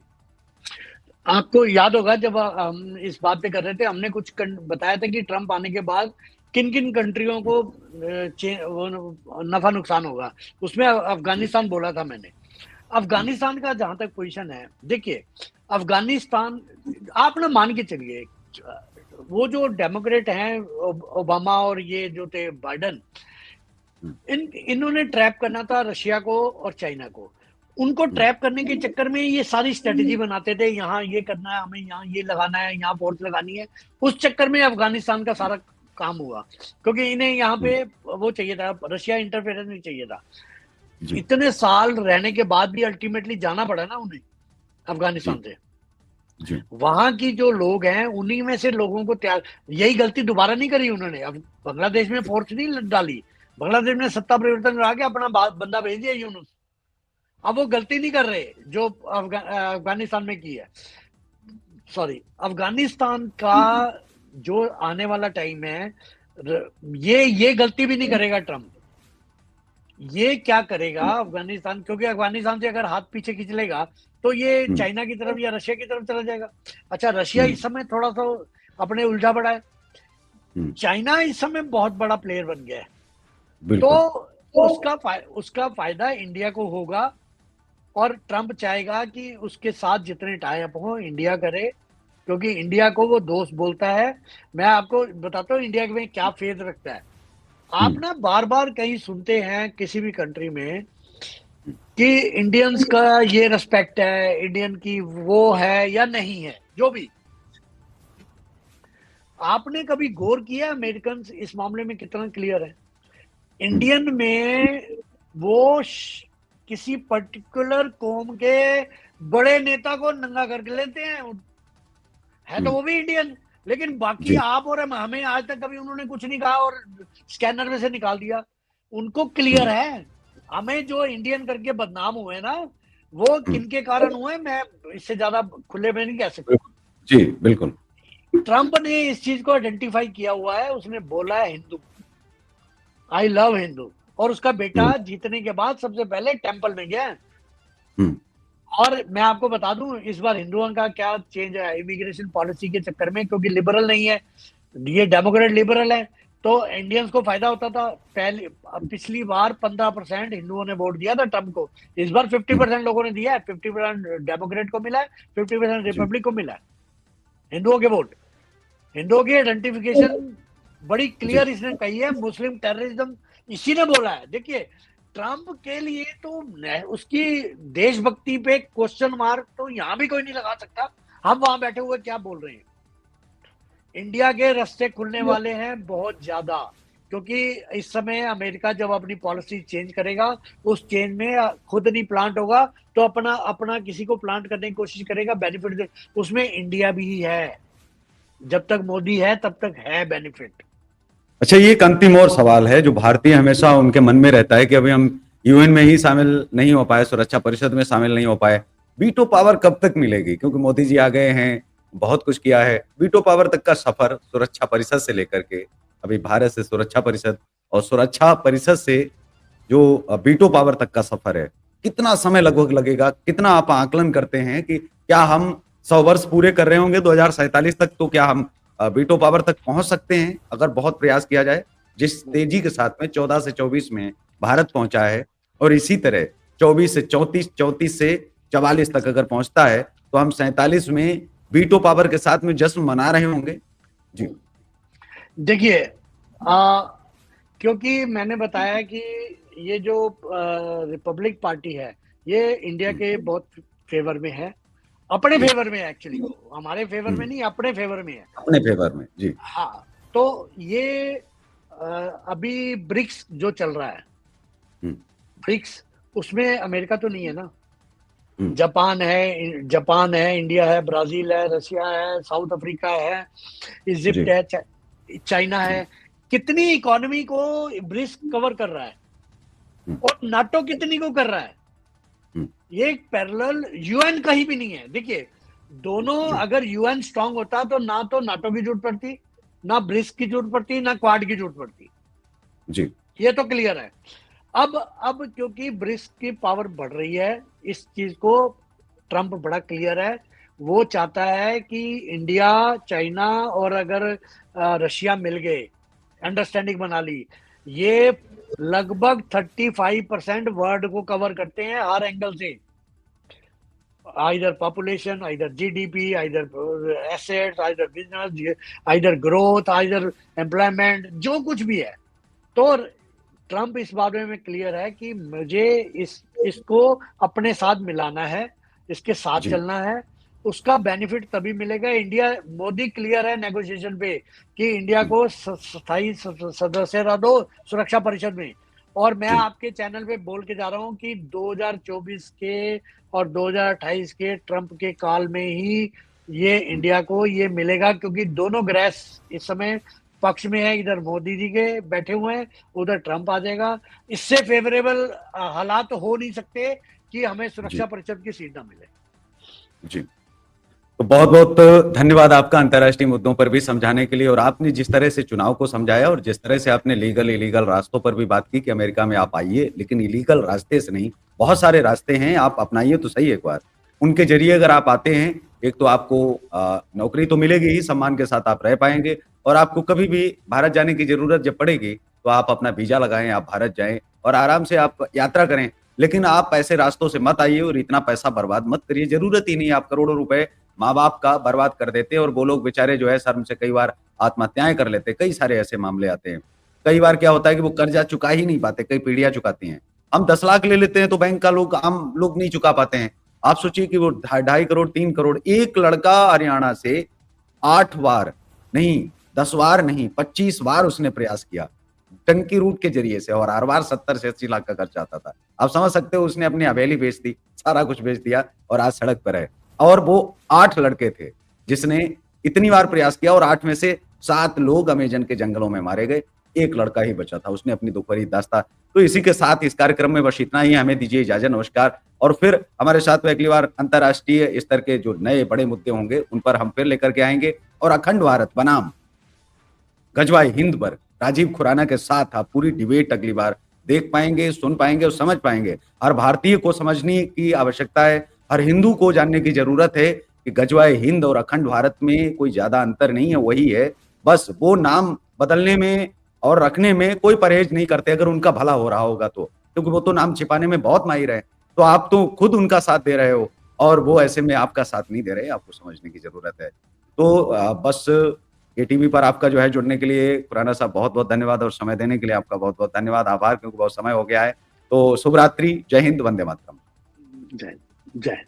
आपको याद होगा जब हम इस बात पे कर रहे थे, हमने कुछ बताया था कि ट्रंप आने के बाद किन किन कंट्रियों को नफा नुकसान होगा, उसमें अफगानिस्तान बोला था मैंने। अफगानिस्तान का जहां तक पोजीशन है, देखिए अफगानिस्तान, आप ना मान के चलिए, वो जो डेमोक्रेट हैं ओबामा और ये जो थे बाइडन, इन्होंने ट्रैप करना था रशिया को और चाइना को। उनको ट्रैप करने के चक्कर में ये सारी स्ट्रेटेजी बनाते थे, यहाँ ये करना है हमें, यहाँ ये लगाना है, यहाँ फोर्स लगानी है। उस चक्कर में अफगानिस्तान का सारा काम हुआ, क्योंकि इन्हें यहाँ पे वो चाहिए था, रशिया इंटरफेरेंस नहीं चाहिए था। जी इतने साल रहने के बाद भी अल्टीमेटली जाना पड़ा ना उन्हें जी अफगानिस्तान से। जी वहां की जो लोग हैं उन्हीं में से लोगों को त्याग, यही गलती दोबारा नहीं करी उन्होंने। अब बांग्लादेश में फोर्स नहीं डाली, बांग्लादेश में सत्ता परिवर्तन करा के अपना बंदा भेज दिया यूनुस। अब वो गलती नहीं कर रहे जो अफगानिस्तान में की है। सॉरी, अफगानिस्तान का जो आने वाला टाइम है, ये गलती भी नहीं करेगा ट्रम्प। ये क्या करेगा अफगानिस्तान, क्योंकि अफगानिस्तान से अगर हाथ पीछे खींच लेगा तो ये चाइना की तरफ या रशिया की तरफ चला जाएगा। अच्छा, रशिया इस समय थोड़ा सा अपने उलझा पड़ा है, चाइना इस समय बहुत बड़ा प्लेयर बन गया है, तो बिल्कुल। उसका फायदा इंडिया को होगा। और ट्रम्प चाहेगा कि उसके साथ जितने टाई अप हो इंडिया करे, क्योंकि इंडिया को वो दोस्त बोलता है। मैं आपको बताता हूँ इंडिया में क्या फेथ रखता है। आप ना बार बार कहीं सुनते हैं किसी भी कंट्री में कि इंडियंस का ये रिस्पेक्ट है, इंडियन की वो है या नहीं है, जो भी। आपने कभी गौर किया अमेरिकन इस मामले में कितना क्लियर है? इंडियन में वो किसी पर्टिकुलर कौम के बड़े नेता को नंगा करके लेते हैं, है तो वो भी इंडियन, लेकिन बाकी जी आप और हमें आज तक कभी उन्होंने कुछ नहीं कहा और स्कैनर में से निकाल दिया। उनको क्लियर है। हमें जो इंडियन करके बदनाम हुए ना, वो किनके कारण हुए, मैं इससे ज्यादा खुले में नहीं कह सकता। जी बिल्कुल। ट्रंप ने इस चीज को आइडेंटिफाई किया हुआ है, उसने बोला है हिंदू, आई लव हिंदू, और उसका बेटा जीतने के बाद सबसे पहले टेंपल में गया। और मैं आपको बता दूं इस बार हिंदुओं का क्या चेंज है इमिग्रेशन पॉलिसी के चक्कर में, क्योंकि लिबरल नहीं है ये, डेमोक्रेट लिबरल है, तो इंडियंस को फायदा होता था। पहले पिछली बार 15% हिंदुओं ने वोट दिया था ट्रम्प को, इस बार 50% लोगों ने दिया है। 50% डेमोक्रेट को मिला है, 50% रिपब्लिक को मिला है हिंदुओं के वोट। हिंदुओं की आइडेंटिफिकेशन बड़ी क्लियर इसने कही है, मुस्लिम टेररिज्म इसी ने बोला है। देखिए ट्रंप के लिए तो उसकी देशभक्ति पे क्वेश्चन मार्क तो यहां भी कोई नहीं लगा सकता। हम वहां बैठे हुए क्या बोल रहे हैं, इंडिया के रास्ते खुलने वाले हैं बहुत ज्यादा, क्योंकि इस समय अमेरिका जब अपनी पॉलिसी चेंज करेगा, उस चेंज में खुद नहीं प्लांट होगा तो अपना अपना किसी को प्लांट करने की कोशिश करेगा, बेनिफिट दे, उसमें इंडिया भी है। जब तक मोदी है तब तक है बेनिफिट। अच्छा, ये एक अंतिम और सवाल है जो भारतीय हमेशा उनके मन में रहता है कि अभी हम यूएन में ही शामिल नहीं हो पाए, सुरक्षा परिषद में शामिल नहीं हो पाए, वीटो पावर कब तक मिलेगी? क्योंकि मोदी जी आ गए हैं, बहुत कुछ किया है, वीटो पावर तक का सफर सुरक्षा परिषद से लेकर के अभी भारत से सुरक्षा परिषद और सुरक्षा परिषद से जो वीटो पावर तक का सफर है, कितना समय लगभग लगेगा? कितना आप आकलन करते हैं कि क्या हम 100 वर्ष पूरे कर रहे होंगे 2047 तक, तो क्या हम वीटो पावर तक पहुंच सकते हैं अगर बहुत प्रयास किया जाए? जिस तेजी के साथ में 14 से 24 में भारत पहुंचा है, और इसी तरह 24 से 34, 34 से 44 तक अगर पहुंचता है, तो हम 47 में वीटो पावर के साथ में जश्न मना रहे होंगे। जी देखिए क्योंकि मैंने बताया कि ये जो रिपब्लिक पार्टी है ये इंडिया के बहुत फेवर में है, अपने फेवर में है एक्चुअली, हमारे फेवर में नहीं, अपने फेवर में है, अपने फेवर में। जी हाँ। तो ये अभी ब्रिक्स जो चल रहा है, ब्रिक्स, उसमें अमेरिका तो नहीं है ना, जापान है, इंडिया है, ब्राजील है, रशिया है, साउथ अफ्रीका है, इजिप्ट है, चाइना है। कितनी इकोनॉमी को ब्रिक्स कवर कर रहा है, और नाटो कितनी को कर रहा है? ये एक पैरेलल यूएन कहीं भी नहीं है। देखिए दोनों, अगर यूएन स्ट्रांग होता तो ना तो नाटो की जरूरत पड़ती, ना ब्रिक्स की जरूरत पड़ती, ना क्वाड की जरूरत पड़ती। जी ये तो क्लियर है। अब क्योंकि ब्रिक्स की पावर बढ़ रही है, इस चीज को ट्रंप बड़ा क्लियर है, वो चाहता है कि इंडिया, चाइना और अगर रशिया मिल गए, अंडरस्टैंडिंग बना ली, ये लगभग 35% वर्ल्ड को कवर करते हैं हर एंगल से, either population, either GDP, either assets, either business, either growth, either employment, जो कुछ भी है। तो ट्रंप इस बारे में क्लियर है कि मुझे इसको अपने साथ मिलाना है, इसके साथ चलना है, उसका बेनिफिट तभी मिलेगा। इंडिया, मोदी क्लियर है नेगोशिएशन पे कि इंडिया को स्थायी सदस्य दो सुरक्षा परिषद में। और मैं जी आपके चैनल पे बोल के जा रहा हूं कि 2024 के और 2028 के ट्रंप के काल में ही ये इंडिया को ये मिलेगा, क्योंकि दोनों ग्रह इस समय पक्ष में है। इधर मोदी जी के बैठे हुए हैं, उधर ट्रंप आ जाएगा। इससे फेवरेबल हालात हो नहीं सकते कि हमें जी सुरक्षा परिषद की सीट ना मिले। जी। तो बहुत बहुत धन्यवाद आपका अंतर्राष्ट्रीय मुद्दों पर भी समझाने के लिए, और आपने जिस तरह से चुनाव को समझाया और जिस तरह से आपने लीगल इलीगल रास्तों पर भी बात की कि अमेरिका में आप आइए, लेकिन इलीगल रास्ते से नहीं, बहुत सारे रास्ते हैं, आप अपनाइए तो सही एक बार। उनके जरिए अगर आप आते हैं, एक तो आपको नौकरी तो मिलेगी ही, सम्मान के साथ आप रह पाएंगे, और आपको कभी भी भारत जाने की जरूरत जब पड़ेगी तो आप अपना वीजा लगाएं, आप भारत जाएं और आराम से आप यात्रा करें। लेकिन आप ऐसे रास्तों से मत आइए और इतना पैसा बर्बाद मत करिए, जरूरत ही नहीं। आप करोड़ों रुपए माँ बाप का बर्बाद कर देते हैं, और वो लोग बेचारे जो है शर्म से कई बार आत्महत्याएं कर लेते हैं। कई सारे ऐसे मामले आते हैं। कई बार क्या होता है कि वो कर्जा चुका ही नहीं पाते, कई पीढ़ियां चुकाती हैं। हम 10 लाख ले लेते हैं तो बैंक का लोग, आम लोग नहीं चुका पाते हैं। आप सोचिए कि वो 2.5 करोड़ 3 करोड़, एक लड़का हरियाणा से 8 बार नहीं, 10 बार नहीं, 25 बार उसने प्रयास किया टंकी रूट के जरिए से, और हर बार 70 से 80 लाख का खर्चा आता था। आप समझ सकते हो, उसने अपनी हवेली बेच दी, सारा कुछ बेच दिया, और आज सड़क पर है। और वो 8 लड़के थे जिसने इतनी बार प्रयास किया, और 8 में से 7 लोग अमेजन के जंगलों में मारे गए। एक लड़का ही बचा था, उसने अपनी दुख भरी दास्तां। तो इसी के साथ इस कार्यक्रम में बस इतना ही। हमें दीजिए इजाजत, नमस्कार। और फिर हमारे साथ में अगली बार अंतर्राष्ट्रीय स्तर के जो नए बड़े मुद्दे होंगे उन पर हम फिर लेकर के आएंगे, और अखंड भारत बनाम गजवाए हिंद पर राजीव खुराना के साथ आप पूरी डिबेट अगली बार देख पाएंगे, सुन पाएंगे और समझ पाएंगे। हर भारतीय को समझने की आवश्यकता है, हर हिंदू को जानने की जरूरत है कि गजवाए हिंद और अखंड भारत में कोई ज्यादा अंतर नहीं है, वही है। बस वो नाम बदलने में और रखने में कोई परहेज नहीं करते, अगर उनका भला हो रहा होगा तो, क्योंकि वो तो नाम छिपाने में बहुत माहिर है। तो आप तो खुद उनका साथ दे रहे हो, और वो ऐसे में आपका साथ नहीं दे रहे। आपको समझने की जरूरत है। तो बस एटीवी पर आपका जो है जुड़ने के लिए खुराना साहब बहुत बहुत धन्यवाद, और समय देने के लिए आपका बहुत बहुत धन्यवाद, आभार, क्योंकि बहुत समय हो गया है। तो शुभ रात्रि, जय हिंद, वंदे मातरम। जय जय।